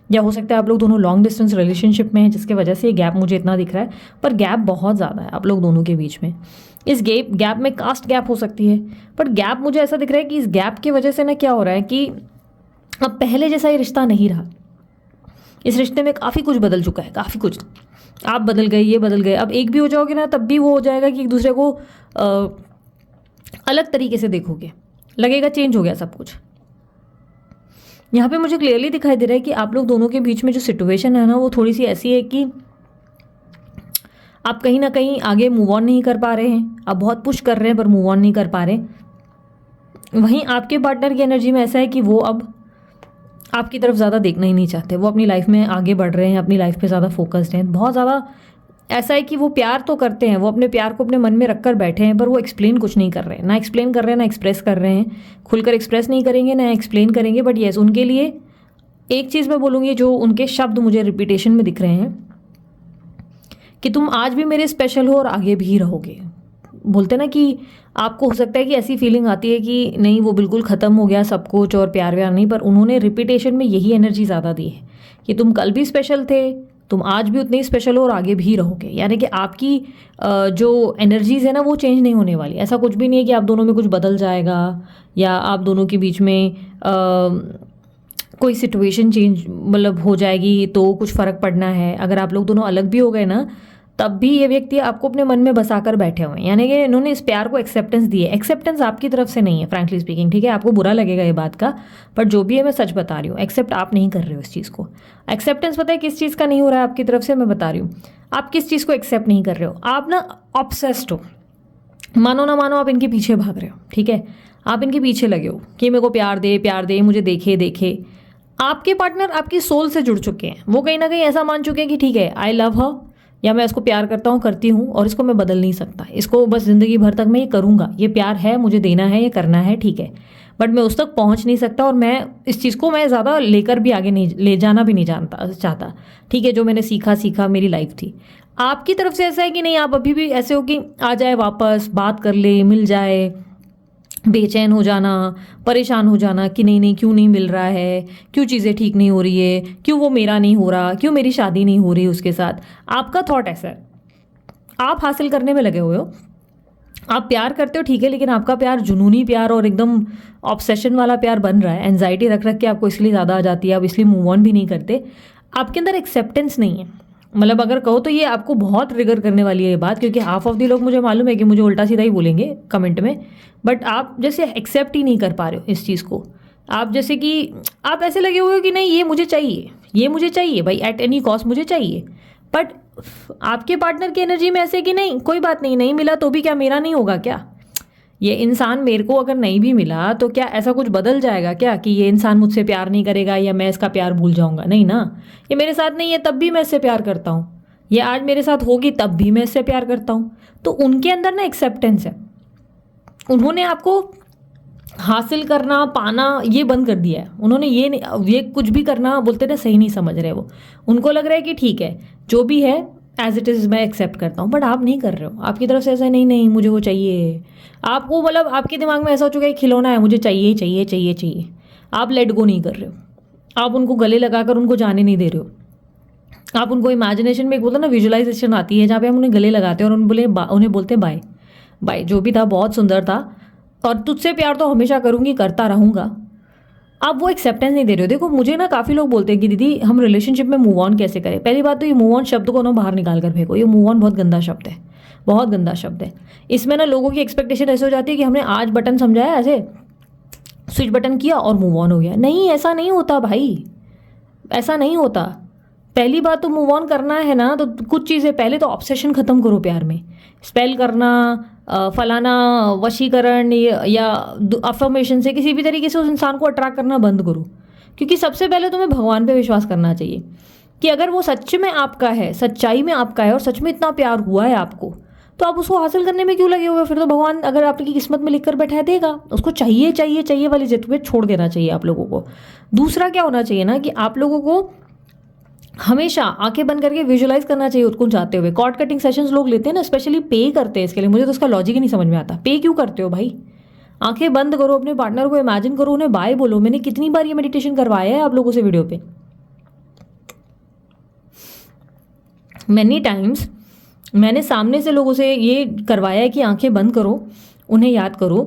या हो सकता है आप लोग दोनों लॉन्ग डिस्टेंस रिलेशनशिप में हैं, जिसकी वजह से ये गैप मुझे इतना दिख रहा है, पर गैप बहुत ज़्यादा है आप लोग दोनों के बीच में। इस गैप में कास्ट गैप हो सकती है, पर गैप मुझे ऐसा दिख रहा है कि इस गैप की वजह से ना क्या हो रहा है कि अब पहले जैसा ये रिश्ता नहीं रहा। इस रिश्ते में काफ़ी कुछ बदल चुका है, काफ़ी कुछ। आप बदल गए, ये बदल गए, अब एक भी हो जाओगे ना तब भी वो हो जाएगा कि एक दूसरे को अलग तरीके से देखोगे, लगेगा चेंज हो गया सब कुछ। यहाँ पे मुझे क्लियरली दिखाई दे रहा है कि आप लोग दोनों के बीच में जो सिचुएशन है ना, वो थोड़ी सी ऐसी है कि आप कहीं ना कहीं आगे मूव ऑन नहीं कर पा रहे हैं। आप बहुत पुश कर रहे हैं पर मूव ऑन नहीं कर पा रहे। वहीं आपके पार्टनर की एनर्जी में ऐसा है कि वो अब आपकी तरफ ज़्यादा देखना ही नहीं चाहते, वो अपनी लाइफ में आगे बढ़ रहे हैं, अपनी लाइफ पे ज़्यादा फोकस्ड हैं। बहुत ज़्यादा ऐसा है कि वो प्यार तो करते हैं, वो अपने प्यार को अपने मन में रख कर बैठे हैं, पर वो एक्सप्लेन कुछ नहीं कर रहे हैं, ना एक्सप्लेन कर रहे हैं ना एक्सप्रेस कर रहे हैं। खुलकर एक्सप्रेस नहीं करेंगे ना एक्सप्लेन करेंगे, बट येस उनके लिए एक चीज़ मैं बोलूँगी, जो उनके शब्द मुझे रिपीटेशन में दिख रहे हैं कि तुम आज भी मेरे स्पेशल हो और आगे भी रहोगे। बोलते ना कि आपको हो सकता है कि ऐसी फीलिंग आती है कि नहीं वो बिल्कुल ख़त्म हो गया सब कुछ और प्यार व्यार नहीं, पर उन्होंने रिपीटेशन में यही एनर्जी ज़्यादा दी है कि तुम कल भी स्पेशल थे, तुम आज भी उतने ही स्पेशल हो और आगे भी रहोगे। यानी कि आपकी जो एनर्जीज़ है ना वो चेंज नहीं होने वाली। ऐसा कुछ भी नहीं है कि आप दोनों में कुछ बदल जाएगा या आप दोनों के बीच में कोई सिचुएशन चेंज मतलब हो जाएगी तो कुछ फ़र्क पड़ना है। अगर आप लोग दोनों अलग भी हो गए ना तब भी ये व्यक्ति आपको अपने मन में बसाकर बैठे हुए हैं, यानी कि इन्होंने इस प्यार को एक्सेप्टेंस दी है। एक्सेप्टेंस आपकी तरफ से नहीं है फ्रैंकली स्पीकिंग, ठीक है, आपको बुरा लगेगा ये बात का, पर जो भी है मैं सच बता रही हूँ, एक्सेप्ट आप नहीं कर रहे हो इस चीज़ को। एक्सेप्टेंस पता है किस चीज़ का नहीं हो रहा है आपकी तरफ से, मैं बता रही हूँ आप किस चीज़ को एक्सेप्ट नहीं कर रहे हो। आप ना ऑब्सेस्ड हो, मानो ना मानो आप इनके पीछे भाग रहे हो, ठीक है, आप इनके पीछे लगे हो कि मेरे को प्यार दे, मुझे देखे देखे। आपके पार्टनर आपकी सोल से जुड़ चुके हैं, वो कहीं ना कहीं ऐसा मान चुके हैं कि ठीक है आई लव हर, या मैं इसको प्यार करता हूँ, करती हूँ, और इसको मैं बदल नहीं सकता, इसको बस ज़िंदगी भर तक मैं ये करूँगा, ये प्यार है, मुझे देना है, ये करना है, ठीक है, बट मैं उस तक पहुँच नहीं सकता, और मैं इस चीज़ को मैं ज़्यादा लेकर भी आगे नहीं ले जाना भी नहीं चाहता, ठीक है, जो मैंने सीखा मेरी लाइफ थी। आपकी तरफ से ऐसा है कि नहीं, आप अभी भी ऐसे हो कि आ जाए वापस, बात कर ले, मिल जाए, बेचैन हो जाना, परेशान हो जाना कि नहीं क्यों नहीं मिल रहा है, क्यों चीज़ें ठीक नहीं हो रही है, क्यों वो मेरा नहीं हो रहा, क्यों मेरी शादी नहीं हो रही उसके साथ। आपका थॉट ऐसा है, आप हासिल करने में लगे हुए हो, आप प्यार करते हो, ठीक है, लेकिन आपका प्यार जुनूनी प्यार और एकदम ऑब्सेशन वाला प्यार बन रहा है। एंजाइटी रख के आपको इसलिए ज़्यादा आ जाती है, आप इसलिए मूव ऑन भी नहीं करते। आपके अंदर एक्सेप्टेंस नहीं है, मतलब अगर कहो तो ये आपको बहुत ट्रिगर करने वाली है ये बात, क्योंकि हाफ ऑफ द लोग मुझे मालूम है कि मुझे उल्टा सीधा ही बोलेंगे कमेंट में, बट आप जैसे एक्सेप्ट ही नहीं कर पा रहे हो इस चीज़ को। आप जैसे कि आप ऐसे लगे हुए हो कि नहीं ये मुझे चाहिए भाई, एट एनी कॉस्ट मुझे चाहिए, बट आपके पार्टनर की एनर्जी में ऐसे कि नहीं कोई बात नहीं मिला तो भी क्या मेरा नहीं होगा क्या, ये इंसान मेरे को अगर नहीं भी मिला तो क्या ऐसा कुछ बदल जाएगा क्या कि ये इंसान मुझसे प्यार नहीं करेगा या मैं इसका प्यार भूल जाऊंगा, नहीं ना, ये मेरे साथ नहीं है तब भी मैं इससे प्यार करता हूँ, ये आज मेरे साथ होगी तब भी मैं इससे प्यार करता हूँ। तो उनके अंदर ना एक्सेप्टेंस है, उन्होंने आपको हासिल करना पाना ये बंद कर दिया है, उन्होंने ये कुछ भी करना बोलते ना सही नहीं समझ रहे वो, उनको लग रहा है कि ठीक है जो भी है एज इट इज़ मैं एक्सेप्ट करता हूँ, बट आप नहीं कर रहे हो, आपकी तरफ से ऐसा नहीं मुझे वो चाहिए, आपको मतलब आपके दिमाग में ऐसा हो चुका है खिलौना है मुझे चाहिए चाहिए चाहिए चाहिए, आप लेट गो नहीं कर रहे हो, आप उनको गले लगाकर उनको जाने नहीं दे रहे हो, आप उनको इमेजिनेशन में एक बोलते ना विजुअलाइजेशन आती है जहाँ पे हम उन्हें गले लगाते हैं और उन्हें बोलते हैं बाय बाय, जो भी था बहुत सुंदर था और तुझसे प्यार तो हमेशा करूँगी करता रहूँगा। आप वो एक्सेप्टेंस नहीं दे रहे हो। देखो मुझे ना काफ़ी लोग बोलते हैं कि दीदी हम रिलेशनशिप में मूव ऑन कैसे करें। पहली बात तो ये मूव ऑन शब्द को ना बाहर निकाल कर फेंको, ये मूव ऑन बहुत गंदा शब्द है, बहुत गंदा शब्द है। इसमें ना लोगों की एक्सपेक्टेशन ऐसे हो जाती है कि हमने आज बटन समझाया, ऐसे स्विच बटन किया और मूव ऑन हो गया। नहीं, ऐसा नहीं होता भाई, ऐसा नहीं होता। पहली बात तो मूव ऑन करना है ना तो कुछ चीज़ें, पहले तो ऑब्सेशन ख़त्म करो प्यार में, स्पेल करना, फलाना, वशीकरण या अफर्मेशन से किसी भी तरीके से उस इंसान को अट्रैक्ट करना बंद करो। क्योंकि सबसे पहले तुम्हें भगवान पे विश्वास करना चाहिए कि अगर वो सच में आपका है, सच्चाई में आपका है और सच में इतना प्यार हुआ है आपको, तो आप उसको हासिल करने में क्यों लगे हुए? फिर तो भगवान अगर आपकी किस्मत में लिख कर बैठा देगा। उसको चाहिए चाहिए चाहिए वाली जिद पे छोड़ देना चाहिए आप लोगों को। दूसरा क्या होना चाहिए ना कि आप लोगों को हमेशा आंखें बंद करके विजुअलाइज करना चाहिए उसको जाते हुए। कॉर्ड कटिंग सेशंस लोग लेते हैं ना, स्पेशली पे करते हैं इसके लिए। मुझे तो उसका लॉजिक ही नहीं समझ में आता, पे क्यों करते हो भाई? आंखें बंद करो, अपने पार्टनर को इमेजिन करो, उन्हें बाय बोलो। मैंने कितनी बार ये मेडिटेशन करवाया है आप लोगों से वीडियो पे, मैनी टाइम्स मैंने सामने से लोगों से ये करवाया है कि आंखें बंद करो, उन्हें याद करो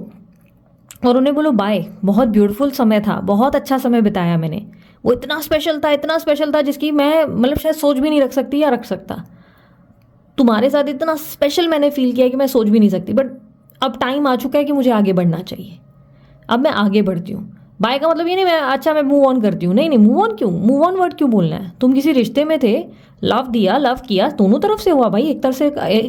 और उन्हें बोलो बाय। बहुत ब्यूटीफुल समय था, बहुत अच्छा समय बिताया मैंने, वो इतना स्पेशल था जिसकी मैं मतलब शायद सोच भी नहीं रख सकती या रख सकता। तुम्हारे साथ इतना स्पेशल मैंने फील किया कि मैं सोच भी नहीं सकती। बट अब टाइम आ चुका है कि मुझे आगे बढ़ना चाहिए, अब मैं आगे बढ़ती हूँ। बाय का मतलब ये नहीं मैं मूव ऑन करती हूँ, नहीं, मूव ऑन क्यों, मूव ऑन वर्ड क्यों बोलना है? तुम किसी रिश्ते में थे, लव दिया, लव किया, दोनों तरफ से हुआ भाई, एक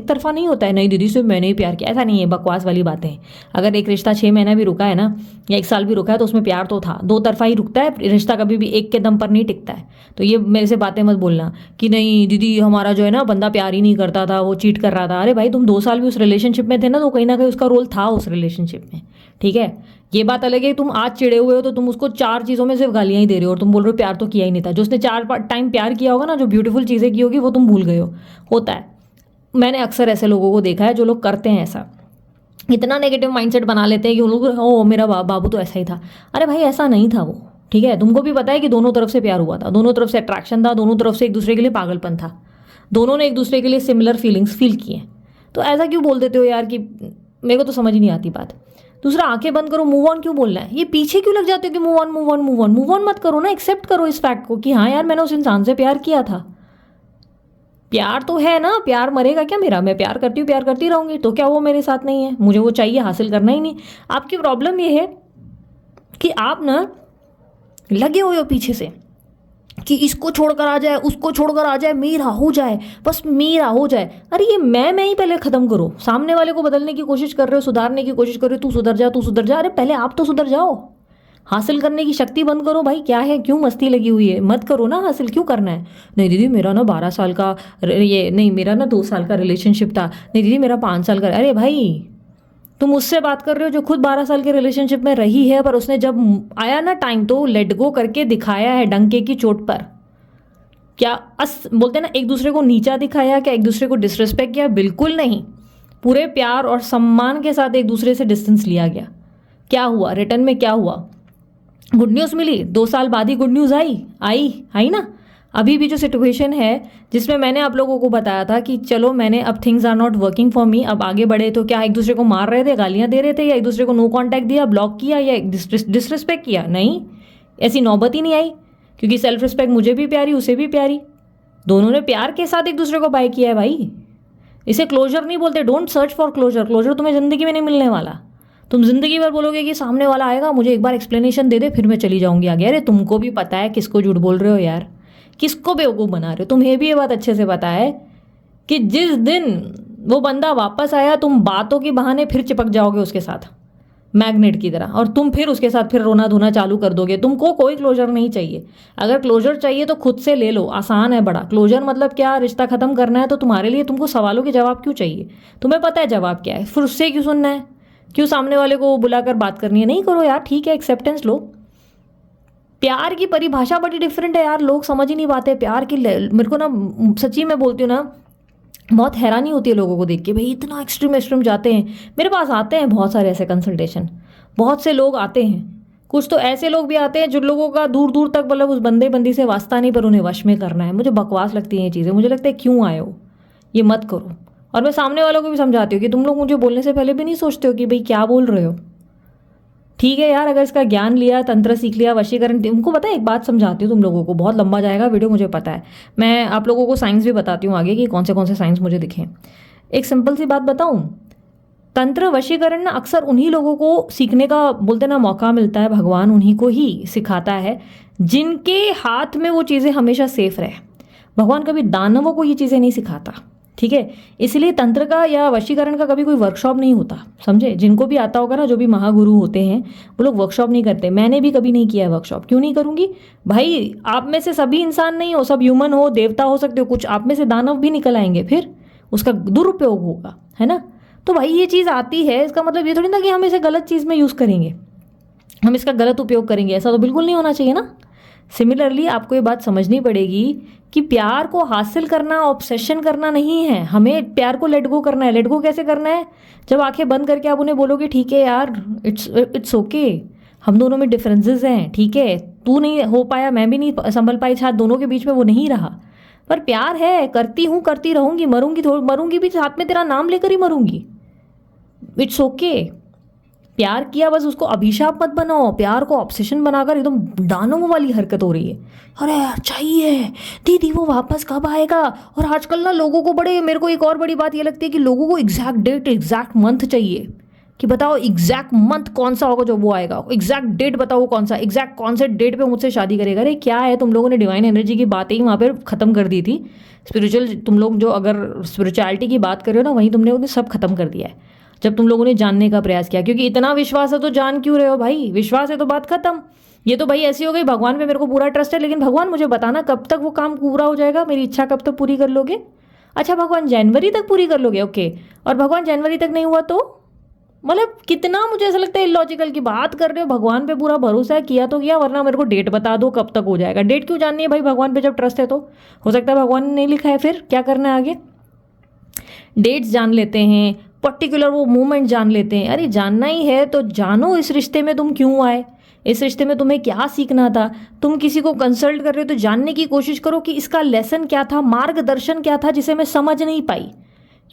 तरफा नहीं होता है। नहीं दीदी सिर्फ मैंने ही प्यार किया, ऐसा नहीं है, बकवास वाली बातें हैं। अगर एक रिश्ता 6 महीना भी रुका है ना या 1 साल भी रुका है तो उसमें प्यार तो था। 2 तरफा ही रुकता है रिश्ता, कभी भी एक के दम पर नहीं टिकता है। तो ये मेरे से बातें मत बोलना कि नहीं दीदी हमारा जो है ना बंदा प्यार ही नहीं करता था, वो चीट कर रहा था। अरे भाई तुम 2 साल भी उस रिलेशनशिप में थे ना, तो कहीं ना कहीं उसका रोल था उस रिलेशनशिप में, ठीक है। ये बात अलग है तुम आज चिड़े हुए हो तो तुम उसको 4 चीज़ों में सिर्फ गालियाँ ही दे रहे हो और तुम बोल रहे हो प्यार तो किया ही नहीं था। जो उसने 4 टाइम प्यार किया होगा ना, जो ब्यूटीफुल चीज़ें की होगी वो तुम भूल गए हो। होता है, मैंने अक्सर ऐसे लोगों को देखा है जो लोग करते हैं ऐसा, इतना नेगेटिव माइंडसेट बना लेते हैं कि वो लोग ओ मेरा बाबू तो ऐसा ही था। अरे भाई ऐसा नहीं था वो, ठीक है। तुमको भी पता है कि दोनों तरफ से प्यार हुआ था, दोनों तरफ से अट्रैक्शन था, दोनों तरफ से एक दूसरे के लिए पागलपन था, दोनों ने एक दूसरे के लिए सिमिलर फीलिंग्स फील किए। तो ऐसा क्यों बोल देते हो यार कि मेरे को तो समझ ही नहीं आती बात। दूसरा, आंखें बंद करो, मूव ऑन क्यों बोलना है? ये पीछे क्यों लग जाते हो कि मूव ऑन मत करो ना, एक्सेप्ट करो इस फैक्ट को कि हाँ यार मैंने उस इंसान से प्यार किया था। प्यार तो है ना, प्यार मरेगा क्या मेरा? मैं प्यार करती हूँ, प्यार करती रहूंगी, तो क्या वो मेरे साथ नहीं है? मुझे वो चाहिए, हासिल करना ही नहीं। आपकी प्रॉब्लम ये है कि आप ना लगे हुए हो पीछे से कि इसको छोड़कर आ जाए, उसको छोड़कर आ जाए, मेरा हो जाए, बस मेरा हो जाए। अरे ये मैं ही पहले खत्म करो। सामने वाले को बदलने की कोशिश कर रहे हो, सुधारने की कोशिश कर रहे हो, तू सुधर जा, तू सुधर जा। अरे पहले आप तो सुधर जाओ। हासिल करने की शक्ति बंद करो भाई। क्या है, क्यों मस्ती लगी हुई है? मत करो ना हासिल, क्यों करना है? नहीं दीदी मेरा ना 12 साल का ये नहीं, मेरा ना 2 साल का रिलेशनशिप था। नहीं दीदी मेरा 5 साल का। अरे भाई तुम उससे बात कर रहे हो जो खुद 12 साल के रिलेशनशिप में रही है, पर उसने जब आया ना टाइम तो लेट गो करके दिखाया है डंके की चोट पर। क्या बोलते हैं ना, एक दूसरे को नीचा दिखाया, क्या एक दूसरे को डिसरिस्पेक्ट किया? बिल्कुल नहीं। पूरे प्यार और सम्मान के साथ एक दूसरे से डिस्टेंस लिया गया। क्या हुआ रिटर्न में? क्या हुआ? गुड न्यूज़ मिली। 2 साल बाद ही गुड न्यूज़ आई ना। अभी भी जो सिचुएशन है जिसमें मैंने आप लोगों को बताया था कि चलो मैंने अब things are not working for me, अब आगे बढ़े, तो क्या एक दूसरे को मार रहे थे, गालियां दे रहे थे, या एक दूसरे को नो कांटेक्ट दिया, ब्लॉक किया, या डिसरिस्पेक्ट किया? नहीं, ऐसी नौबत ही नहीं आई। क्योंकि सेल्फ रिस्पेक्ट मुझे भी प्यारी, उसे भी प्यारी, दोनों ने प्यार के साथ एक दूसरे को बाय किया है भाई। इसे क्लोजर नहीं बोलते। Don't search for closure. Closure तुम्हें जिंदगी में नहीं मिलने वाला। तुम जिंदगी भर बोलोगे कि सामने वाला आएगा, मुझे एक बार एक्सप्लेनेशन दे दे, फिर मैं चली जाऊंगी आगे। अरे तुमको भी पता है किसको झूठ बोल रहे हो यार, किसको बेवकूफ़ बना रहे हो। तुम्हें भी ये बात अच्छे से पता है कि जिस दिन वो बंदा वापस आया, तुम बातों के बहाने फिर चिपक जाओगे उसके साथ, मैग्नेट की तरह, और तुम फिर उसके साथ फिर रोना धोना चालू कर दोगे। तुमको कोई क्लोजर नहीं चाहिए। अगर क्लोजर चाहिए तो खुद से ले लो, आसान है बड़ा। क्लोजर मतलब क्या, रिश्ता खत्म करना है तो तुम्हारे लिए तुमको सवालों के जवाब क्यों चाहिए? तुम्हें पता है जवाब क्या है, फिर उससे क्यों सुनना है? क्यों सामने वाले को बुलाकर बात करनी है? नहीं करो यार, ठीक है, एक्सेप्टेंस लो। प्यार की परिभाषा बड़ी डिफरेंट है यार, लोग समझ ही नहीं पाते प्यार की। मेरे को ना सच्ची में बोलती हूँ ना, बहुत हैरानी होती है लोगों को देख के, भाई इतना एक्सट्रीम जाते हैं। मेरे पास आते हैं बहुत सारे ऐसे कंसल्टेशन, बहुत से लोग आते हैं। कुछ तो ऐसे लोग भी आते हैं जिन लोगों का दूर दूर तक मतलब उस बंदी से वास्ता नहीं, पर उन्हें वश में करना है। मुझे बकवास लगती हैं ये चीज़ें। मुझे लगता है क्यों आए हो, ये मत करो। और मैं सामने वालों को भी समझाती हूँ कि तुम लोग मुझे बोलने से पहले भी नहीं सोचते हो कि भाई क्या बोल रहे हो। ठीक है यार, अगर इसका ज्ञान लिया, तंत्र सीख लिया, वशीकरण, तुमको पता है एक बात समझाती हूँ तुम लोगों को, बहुत लंबा जाएगा वीडियो मुझे पता है। मैं आप लोगों को साइंस भी बताती हूँ आगे कि कौन से साइंस मुझे दिखे। एक सिंपल सी बात बताऊँ, तंत्र वशीकरण ना अक्सर उन्हीं लोगों को सीखने का बोलते ना मौका मिलता है, भगवान उन्हीं को ही सिखाता है जिनके हाथ में वो चीज़ें हमेशा सेफ रहे। भगवान कभी दानवों को ये चीज़ें नहीं सिखाता, ठीक है। इसलिए तंत्र का या वशीकरण का कभी कोई वर्कशॉप नहीं होता, समझे। जिनको भी आता होगा ना, जो भी महागुरु होते हैं, वो लोग वर्कशॉप नहीं करते। मैंने भी कभी नहीं किया है वर्कशॉप। क्यों नहीं करूँगी भाई? आप में से सभी इंसान नहीं हो, सब ह्यूमन हो, देवता हो सकते हो, कुछ आप में से दानव भी निकल आएंगे, फिर उसका दुरुपयोग होगा, है ना। तो भाई ये चीज़ आती है, इसका मतलब ये थोड़ी ना कि हम इसे गलत चीज़ में यूज़ करेंगे, हम इसका गलत उपयोग करेंगे, ऐसा तो बिल्कुल नहीं होना चाहिए ना। सिमिलरली आपको ये बात समझनी पड़ेगी कि प्यार को हासिल करना, ऑब्सेशन करना नहीं है, हमें प्यार को लेट गो करना है। लेट गो कैसे करना है? जब आंखें बंद करके आप उन्हें बोलोगे ठीक है यार, इट्स ओके, हम दोनों में डिफरेंसेस हैं, ठीक है, तू नहीं हो पाया, मैं भी नहीं संभल पाई, शायद दोनों के बीच में वो नहीं रहा, पर प्यार है, करती हूँ, करती रहूंगी, मरूंगी भी साथ में तेरा नाम लेकर ही मरूंगी। It's okay. प्यार किया, बस उसको अभिशाप मत बनाओ। प्यार को ऑब्सेशन बनाकर एकदम दानवों वाली हरकत हो रही है। अरे यार चाहिए दीदी, वो वापस कब आएगा? और आजकल ना लोगों को मेरे को एक और बड़ी बात ये लगती है कि लोगों को एग्जैक्ट डेट, एग्जैक्ट मंथ चाहिए कि बताओ एग्जैक्ट मंथ कौन सा होगा जो वो आएगा, एग्जैक्ट डेट बताओ कौन सा, एग्जैक्ट कौन से डेट पे मुझसे शादी करेगा। अरे क्या है, तुम लोगों ने डिवाइन एनर्जी की बातें ही वहाँ पर ख़त्म कर दी थी। स्पिरिचुअल, तुम लोग जो अगर स्पिरिचुअलिटी की बात कर रहे हो ना, वहीं तुमने उन्हें सब खत्म कर दिया है जब तुम लोगों ने जानने का प्रयास किया। क्योंकि इतना विश्वास है तो जान क्यों रहे हो भाई? विश्वास है तो बात खत्म। ये तो भाई ऐसी हो गई, भगवान पे मेरे को पूरा ट्रस्ट है, लेकिन भगवान मुझे बताना कब तक वो काम पूरा हो जाएगा, मेरी इच्छा कब तक पूरी कर लोगे? अच्छा भगवान जनवरी तक पूरी कर लोगे, ओके। और भगवान जनवरी तक नहीं हुआ तो मतलब कितना, मुझे ऐसा लगता है इलॉजिकल की बात कर रहे हो। भगवान पे पूरा भरोसा है, किया तो किया, वरना मेरे को डेट बता दो कब तक हो जाएगा। डेट क्यों जाननी है भाई? भगवान पे जब ट्रस्ट है तो हो सकता है भगवान ने नहीं लिखा है, फिर क्या करना है आगे? डेट्स जान लेते हैं, पर्टिकुलर वो मूवमेंट जान लेते हैं। अरे जानना ही है तो जानो, इस रिश्ते में तुम क्यों आए, इस रिश्ते में तुम्हें क्या सीखना था। तुम किसी को कंसल्ट कर रहे हो तो जानने की कोशिश करो कि इसका लेसन क्या था, मार्गदर्शन क्या था जिसे मैं समझ नहीं पाई।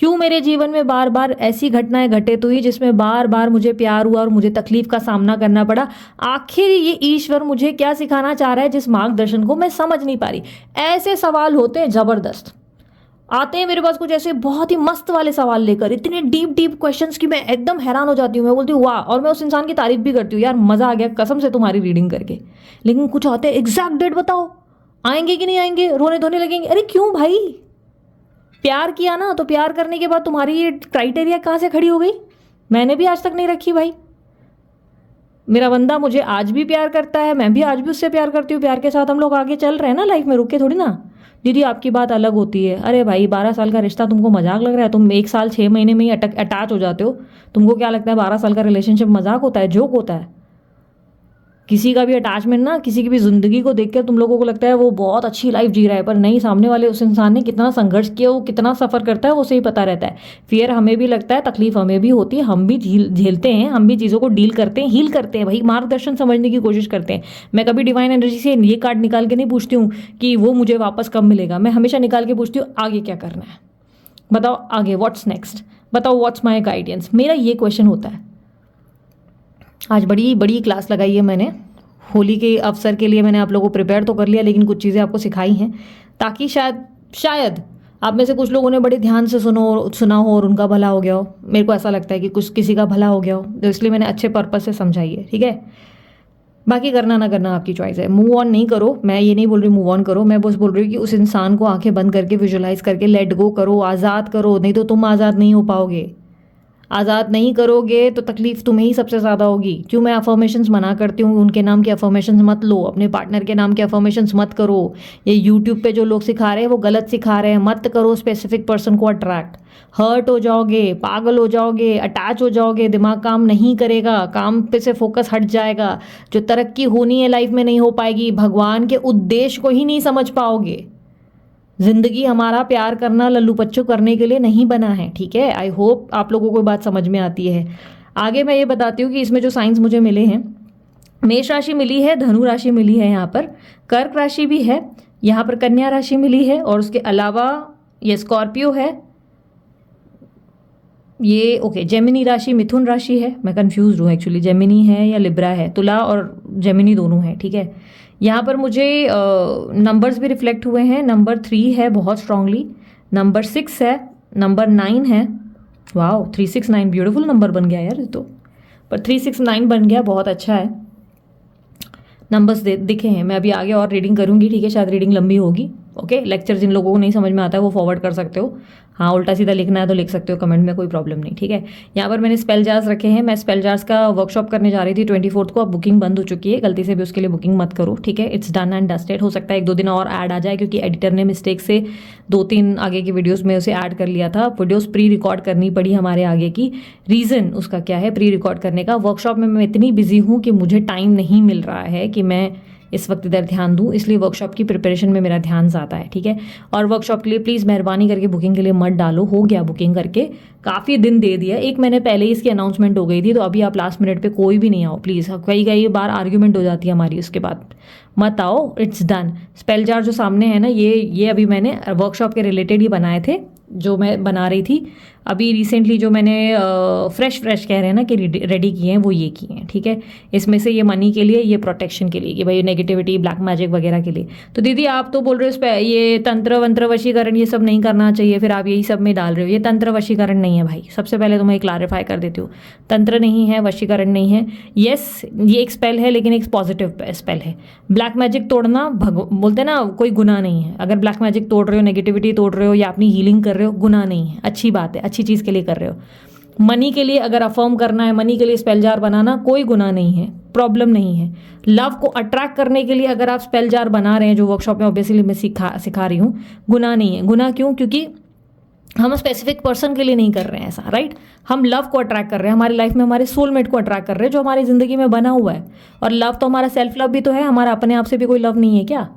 क्यों मेरे जीवन में बार बार ऐसी घटनाएं घटित हुई जिसमें बार बार मुझे प्यार हुआ और मुझे तकलीफ का सामना करना पड़ा। आखिर ये ईश्वर मुझे क्या सिखाना चाह रहा है जिस मार्गदर्शन को मैं समझ नहीं पा रही? ऐसे सवाल होते हैं ज़बरदस्त। आते हैं मेरे पास कुछ ऐसे बहुत ही मस्त वाले सवाल लेकर, इतने डीप डीप क्वेश्चंस की मैं एकदम हैरान हो जाती हूँ। मैं बोलती हूँ वाह, और मैं उस इंसान की तारीफ भी करती हूँ, यार मज़ा आ गया कसम से तुम्हारी रीडिंग करके। लेकिन कुछ आते हैं एग्जैक्ट डेट बताओ, आएंगे कि नहीं आएंगे, रोने धोने लगेंगे। अरे क्यों भाई, प्यार किया ना, तो प्यार करने के बाद तुम्हारी ये क्राइटेरिया कहाँ से खड़ी हो गई? मैंने भी आज तक नहीं रखी भाई। मेरा बंदा मुझे आज भी प्यार करता है, मैं भी आज भी उससे प्यार करती हूँ, प्यार के साथ हम लोग आगे चल रहे हैं ना लाइफ में, रुके थोड़ी ना। दीदी आपकी बात अलग होती है। अरे भाई 12 साल का रिश्ता तुमको मजाक लग रहा है? तुम 1 साल 6 महीने में ही अटैच हो जाते हो। तुमको क्या लगता है 12 साल का रिलेशनशिप मजाक होता है, जोक होता है? किसी का भी अटैचमेंट ना, किसी की भी ज़िंदगी को देख कर तुम लोगों को लगता है वो बहुत अच्छी लाइफ जी रहा है, पर नहीं, सामने वाले उस इंसान ने कितना संघर्ष किया, वो कितना सफ़र करता है, उसे ही पता रहता है। फियर हमें भी लगता है, तकलीफ हमें भी होती है, हम भी झेलते हैं, हम भी चीज़ों को डील करते हैं, हील करते हैं भाई, मार्गदर्शन समझने की कोशिश करते हैं। मैं कभी डिवाइन एनर्जी से ये कार्ड निकाल के नहीं पूछती हूँ कि वो मुझे वापस कब मिलेगा। मैं हमेशा निकाल के पूछती हूँ आगे क्या करना है, बताओ आगे, व्हाट्स नेक्स्ट, बताओ व्हाट्स माई गाइडेंस। मेरा ये क्वेश्चन होता है। आज बड़ी बड़ी क्लास लगाई है मैंने, होली के अवसर के लिए मैंने आप लोगों को प्रिपेयर तो कर लिया, लेकिन कुछ चीज़ें आपको सिखाई हैं ताकि शायद आप में से कुछ लोगों ने बड़े ध्यान से सुना हो और उनका भला हो गया हो। मेरे को ऐसा लगता है कि कुछ किसी का भला हो गया हो, तो इसलिए मैंने अच्छे पर्पस से समझाई है, ठीक है। बाकी करना ना करना आपकी चॉइस है। मूव ऑन नहीं करो, मैं ये नहीं बोल रही मूव ऑन करो, मैं बस बोल रही हूँ कि उस इंसान को आंखें बंद करके विजुलाइज करके लेट गो करो, आज़ाद करो, नहीं तो तुम आज़ाद नहीं हो पाओगे। आज़ाद नहीं करोगे तो तकलीफ तुम्हें ही सबसे ज़्यादा होगी। क्यों मैं अफर्मेशंस मना करती हूँ, उनके नाम के अफर्मेशंस मत लो, अपने पार्टनर के नाम के अफर्मेशंस मत करो। ये यूट्यूब पे जो लोग सिखा रहे हैं वो गलत सिखा रहे हैं, मत करो स्पेसिफिक पर्सन को अट्रैक्ट। हर्ट हो जाओगे, पागल हो जाओगे, अटैच हो जाओगे, दिमाग काम नहीं करेगा, काम पे से फोकस हट जाएगा, जो तरक्की होनी है लाइफ में नहीं हो पाएगी, भगवान के उद्देश्य को ही नहीं समझ पाओगे। जिंदगी हमारा प्यार करना लल्लू पच्चू करने के लिए नहीं बना है, ठीक है। आई होप आप लोगों को बात समझ में आती है। आगे मैं ये बताती हूँ कि इसमें जो साइंस मुझे मिले हैं, मेष राशि मिली है, धनु राशि मिली है, यहाँ पर कर्क राशि भी है, यहाँ पर कन्या राशि मिली है, और उसके अलावा ये स्कॉर्पियो है, ये ओके जेमिनी राशि, मिथुन राशि है। मैं कंफ्यूज हूँ एक्चुअली, जेमिनी है या लिब्रा है, तुला और जेमिनी दोनों है, ठीक है। यहाँ पर मुझे नंबर्स भी रिफ्लेक्ट हुए हैं। नंबर 3 है बहुत स्ट्रांगली, नंबर 6 है, नंबर 9 है। वाओ 369 ब्यूटीफुल नंबर बन गया यार ये तो, पर 369 बन गया, बहुत अच्छा है। नंबर्स दिखे हैं। मैं अभी आगे और रीडिंग करूँगी, ठीक है, शायद रीडिंग लंबी होगी। ओके, लेक्चर जिन लोगों को नहीं समझ में आता है वो फॉरवर्ड कर सकते हो, हाँ उल्टा सीधा लिखना है तो लिख सकते हो कमेंट में, कोई प्रॉब्लम नहीं, ठीक है। यहाँ पर मैंने स्पेल जार्स रखे हैं, मैं स्पेल जार्स का वर्कशॉप करने जा रही थी 24 को, अब बुकिंग बंद हो चुकी है, गलती से भी उसके लिए बुकिंग मत करो, ठीक है। It's done and dusted. हो सकता है 1-2 दिन और ऐड आ जाए, क्योंकि एडिटर ने मिस्टेक से 2-3 आगे की वीडियोज़ में उसे ऐड कर लिया था। वीडियोज़ प्री रिकॉर्ड करनी पड़ी हमारे आगे की, रीज़न उसका क्या है प्री रिकॉर्ड करने का, वर्कशॉप में मैं इतनी बिजी हूँ कि मुझे टाइम नहीं मिल रहा है कि मैं इस वक्त इधर ध्यान दूँ, इसलिए वर्कशॉप की प्रिपरेशन में मेरा ध्यान ज़्यादा है, ठीक है। और वर्कशॉप के लिए प्लीज़ मेहरबानी करके बुकिंग के लिए मत डालो, हो गया बुकिंग करके, काफ़ी दिन दे दिया, 1 महीने पहले ही इसकी अनाउंसमेंट हो गई थी, तो अभी आप लास्ट मिनट पे कोई भी नहीं आओ प्लीज़। कई बार आर्ग्यूमेंट हो जाती है हमारी, उसके बाद मत आओ, इट्स डन। स्पेल जार जो सामने है ना, ये अभी मैंने वर्कशॉप के रिलेटेड ही बनाए थे, जो मैं बना रही थी अभी रिसेंटली, जो मैंने फ्रेश कह रहे हैं ना कि रेडी किए हैं, वो ये किए हैं, ठीक है। इसमें से ये मनी के लिए, ये प्रोटेक्शन के लिए, कि भाई नेगेटिविटी ब्लैक मैजिक वगैरह के लिए। तो दीदी आप तो बोल रहे हो ये तंत्र वंत्र वशीकरण ये सब नहीं करना चाहिए, फिर आप यही सब में डाल रहे हो। ये तंत्र वशीकरण नहीं है भाई, सबसे पहले तो मैं क्लैरिफाई कर देती हूँ, तंत्र नहीं है, वशीकरण नहीं है। येस ये एक स्पेल है, लेकिन एक पॉजिटिव स्पेल है। ब्लैक मैजिक तोड़ना बोलते हैं ना, कोई गुनाह नहीं है। अगर ब्लैक मैजिक तोड़ रहे हो, नेगेटिविटी तोड़ रहे हो, या अपनी हीलिंग कर रहे हो, गुनाह नहीं है, अच्छी बात है, अच्छी चीज़ के लिए कर रहे हो। मनी के लिए अगर अफर्म करना है, मनी के लिए स्पेल जार बनाना कोई गुनाह नहीं है, प्रॉब्लम नहीं है। लव को अट्रैक्ट करने के लिए अगर आप स्पेल जार बना रहे हैं, जो वर्कशॉप में ऑब्वियसली मैं सिखा रही हूँ, गुनाह नहीं है। गुनाह क्यों? क्योंकि हम स्पेसिफिक पर्सन के लिए नहीं कर रहे हैं ऐसा, राइट। हम लव को अट्रैक्ट कर रहे हैं, हमारी लाइफ में हमारे सोलमेट को अट्रैक्ट कर रहे हैं, जो हमारी ज़िंदगी में बना हुआ है। और लव तो हमारा सेल्फ लव भी तो है, हमारा अपने आप से भी कोई लव नहीं है क्या?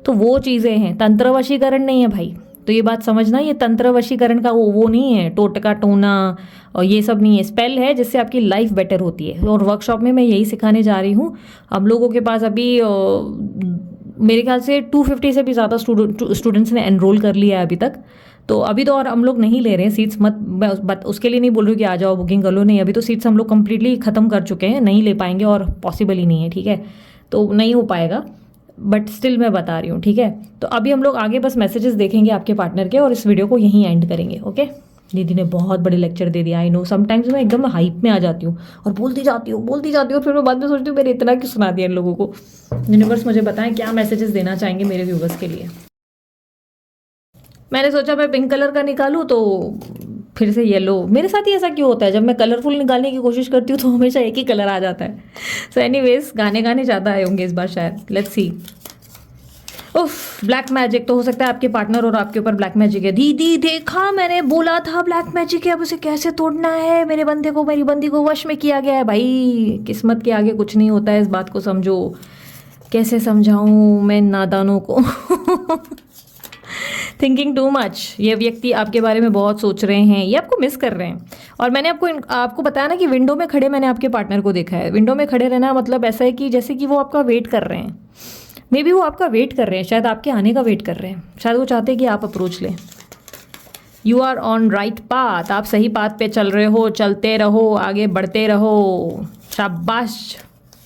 तो वो चीज़ें हैं, तंत्र वशीकरण नहीं है भाई। तो ये बात समझना, ये तंत्र वशीकरण का वो नहीं है, टोटका टोना और ये सब नहीं है। स्पेल है जिससे आपकी लाइफ बेटर होती है, और वर्कशॉप में मैं यही सिखाने जा रही हूँ। हम लोगों के पास अभी मेरे ख्याल से 250 से भी ज़्यादा स्टूडेंट्स ने एनरोल कर लिया है अभी तक। तो अभी तो और हम लोग नहीं ले रहे हैं सीट्स, मत उसके लिए नहीं बोल रही हूँ कि आ जाओ बुकिंग कर लो, नहीं, अभी तो सीट्स हम लोग कम्प्लीटली ख़त्म कर चुके हैं, नहीं ले पाएंगे और पॉसिबल ही नहीं है, ठीक है। तो नहीं हो पाएगा। बट स्टिल मैं बता रही हूँ, ठीक है। तो अभी हम लोग आगे बस मैसेजेस देखेंगे आपके पार्टनर के और इस वीडियो को यहीं एंड करेंगे, ओके। दीदी ने बहुत बड़े लेक्चर दे दिया, आई नो। समटाइम्स मैं एकदम हाइप में आ जाती हूँ और बोलती जाती हूँ और फिर मैं बाद में सोचती हूँ मैंने इतना क्यों सुना दिया इन लोगों को। यूनिवर्स मुझे बताएं क्या मैसेजेस देना चाहेंगे मेरे व्यूवर्स के लिए। मैंने सोचा मैं पिंक कलर का निकालूं तो फिर से येलो। मेरे साथ ही ऐसा क्यों होता है, जब मैं कलरफुल निकालने की कोशिश करती हूँ तो हमेशा एक ही कलर आ जाता है। सो एनीवेज गाने ज़्यादा आए होंगे इस बार शायद, लेट्स सी। उफ, ब्लैक मैजिक। तो हो सकता है आपके पार्टनर और आपके ऊपर ब्लैक मैजिक है। दीदी देखा, मैंने बोला था ब्लैक मैजिक है, अब उसे कैसे तोड़ना है। मेरे बंदे को, मेरी बंदी को वश में किया गया है। भाई किस्मत के आगे कुछ नहीं होता है, इस बात को समझो। कैसे समझाऊं मैं नादानों को। Thinking too much. ये व्यक्ति आपके बारे में बहुत सोच रहे हैं, ये आपको मिस कर रहे हैं। और मैंने आपको बताया ना कि विंडो में खड़े मैंने आपके पार्टनर को देखा है। विंडो में खड़े रहना मतलब ऐसा है कि जैसे कि वो आपका वेट कर रहे हैं। मे बी वो आपका वेट कर रहे हैं, शायद आपके आने का वेट कर रहे हैं, शायद वो चाहते हैं कि आप अप्रोच लें। You are on right path. आप सही पाथ पे चल रहे हो, चलते रहो, आगे बढ़ते रहो। शाबाश।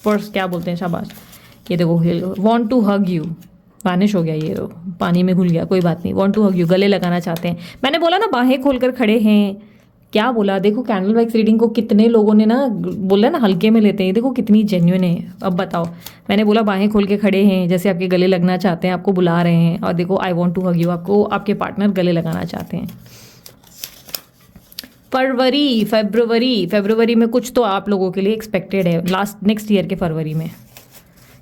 पर्स क्या बोलते हैं, शाबाश। ये देखो, वॉन्ट टू हग यू। वानिश हो गया ये, पानी में घुल गया, कोई बात नहीं। वॉन्ट टू हग यू, गले लगाना चाहते हैं। मैंने बोला ना बाहें खोलकर खड़े हैं। क्या बोला, देखो कैंडल वैक्स रीडिंग को कितने लोगों ने ना बोला ना हल्के में लेते हैं, देखो कितनी जेन्युइन है। अब बताओ, मैंने बोला बाहें खोल के खड़े हैं, जैसे आपके गले लगना चाहते हैं, आपको बुला रहे हैं। और देखो I want to hug you, आपको आपके पार्टनर गले लगाना चाहते हैं। फरवरी में कुछ तो आप लोगों के लिए एक्सपेक्टेड है, नेक्स्ट ईयर के फरवरी में।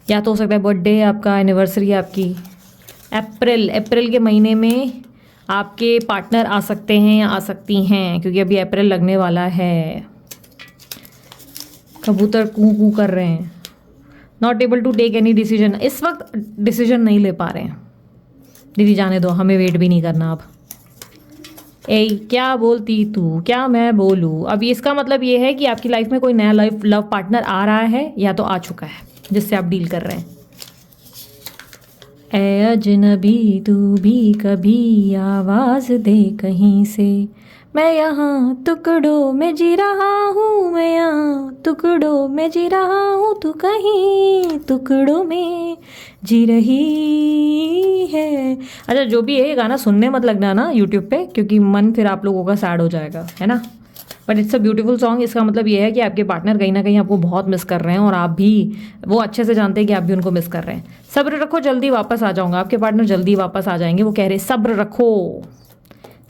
या तो हो सकता है बर्थडे है आपका, एनिवर्सरी है आपकी। अप्रैल के महीने में आपके पार्टनर आ सकते हैं या आ सकती हैं, क्योंकि अभी अप्रैल लगने वाला है। कबूतर कूं कूं कर रहे हैं। Not able to take any decision, इस वक्त डिसीजन नहीं ले पा रहे हैं। दीदी जाने दो, हमें वेट भी नहीं करना अब। ए क्या बोलती तू, क्या मैं बोलूँ। अब इसका मतलब ये है कि आपकी लाइफ में कोई नया लव पार्टनर आ रहा है या तो आ चुका है, जिससे आप डील कर रहे हैं। ऐ अजनबी तू भी कभी आवाज़ दे कहीं से, मैं यहाँ टुकड़ों में जी रहा हूँ, मैं यहाँ टुकड़ों में जी रहा हूँ, तू कहीं टुकड़ों में जी रही है। अच्छा जो भी है, ये गाना सुनने मत लगना ना यूट्यूब पे, क्योंकि मन फिर आप लोगों का सैड हो जाएगा, है ना। But it's a beautiful song. इसका मतलब ये है कि आपके पार्टनर कहीं ना कहीं आपको बहुत मिस कर रहे हैं और आप भी, वो अच्छे से जानते हैं कि आप भी उनको मिस कर रहे हैं। सब्र रखो, जल्दी वापस आ जाऊंगा। आपके पार्टनर जल्दी वापस आ जाएंगे, वो कह रहे सब्र रखो।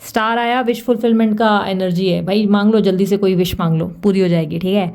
स्टार आया, विश फुलफिलमेंट का एनर्जी है भाई। मांग लो जल्दी से, कोई विश मांग लो, पूरी हो जाएगी, ठीक है।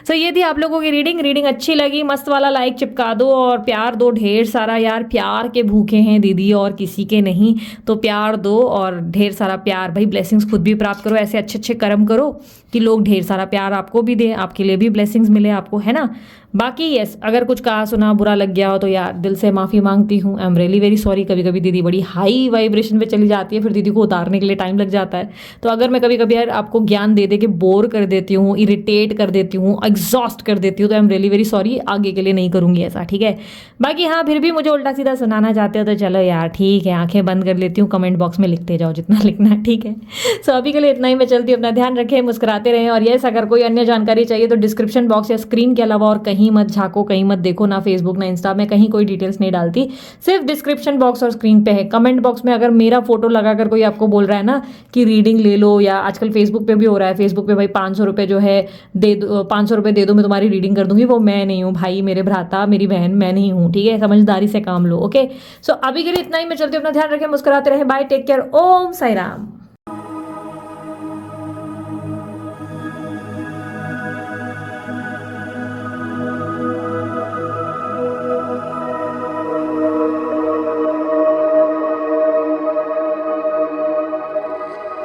सो ये थी आप लोगों की रीडिंग अच्छी लगी, मस्त वाला लाइक चिपका दो और प्यार दो ढेर सारा। यार प्यार के भूखे हैं दीदी और किसी के नहीं, तो प्यार दो और ढेर सारा प्यार। भाई ब्लेसिंग्स खुद भी प्राप्त करो, ऐसे अच्छे अच्छे कर्म करो कि लोग ढेर सारा प्यार आपको भी दें, आपके लिए भी ब्लेसिंग्स मिले आपको, है ना। बाकी यस, अगर कुछ कहा सुना बुरा लग गया हो तो यार दिल से माफ़ी मांगती हूँ। I am really very sorry. कभी कभी दीदी बड़ी हाई वाइब्रेशन पे चली जाती है, फिर दीदी को उतारने के लिए टाइम लग जाता है। तो अगर मैं कभी कभी यार आपको ज्ञान दे दे के बोर कर देती हूँ, इरिटेट कर देती हूँ, एग्जॉस्ट कर देती हूँ, तो I am really very sorry. आगे के लिए नहीं करूँगी ऐसा, ठीक है। बाकी हाँ, फिर भी मुझे उल्टा सीधा सुनाना चाहते हो तो चलो यार ठीक है, आंखें बंद कर लेती हूँ, कमेंट बॉक्स में लिखते जाओ जितना लिखना है, ठीक है। सो अभी के लिए इतना ही, मैं चलती हूँ। अपना ध्यान रखें, मुस्कुराते रहें। और यस, अगर कोई अन्य जानकारी चाहिए तो डिस्क्रिप्शन बॉक्स या स्क्रीन के अलावा और कहीं मत झाँको, कहीं मत देखो, ना फेसबुक ना इंस्टा में, कहीं कोई डिटेल्स नहीं डालती, सिर्फ डिस्क्रिप्शन बॉक्स और स्क्रीन पे है। कमेंट बॉक्स में अगर मेरा फोटो लगाकर कोई आपको बोल रहा है ना कि रीडिंग ले लो, या आजकल फेसबुक पे भी हो रहा है, फेसबुक पे भाई 500 रुपये जो है दे दो, 500 रुपये दे दो, मैं तुम्हारी रीडिंग कर दूंगी, वो मैं नहीं हूँ भाई, मेरे भ्राता मेरी बहन, मैं नहीं हूँ, ठीक है। समझदारी से काम लो, ओके। सो अभी के लिए इतना ही, मैं चलती हूँ। अपना ध्यान रखें, मुस्कुराते रहें। बाय, टेक केयर, ओम साई राम।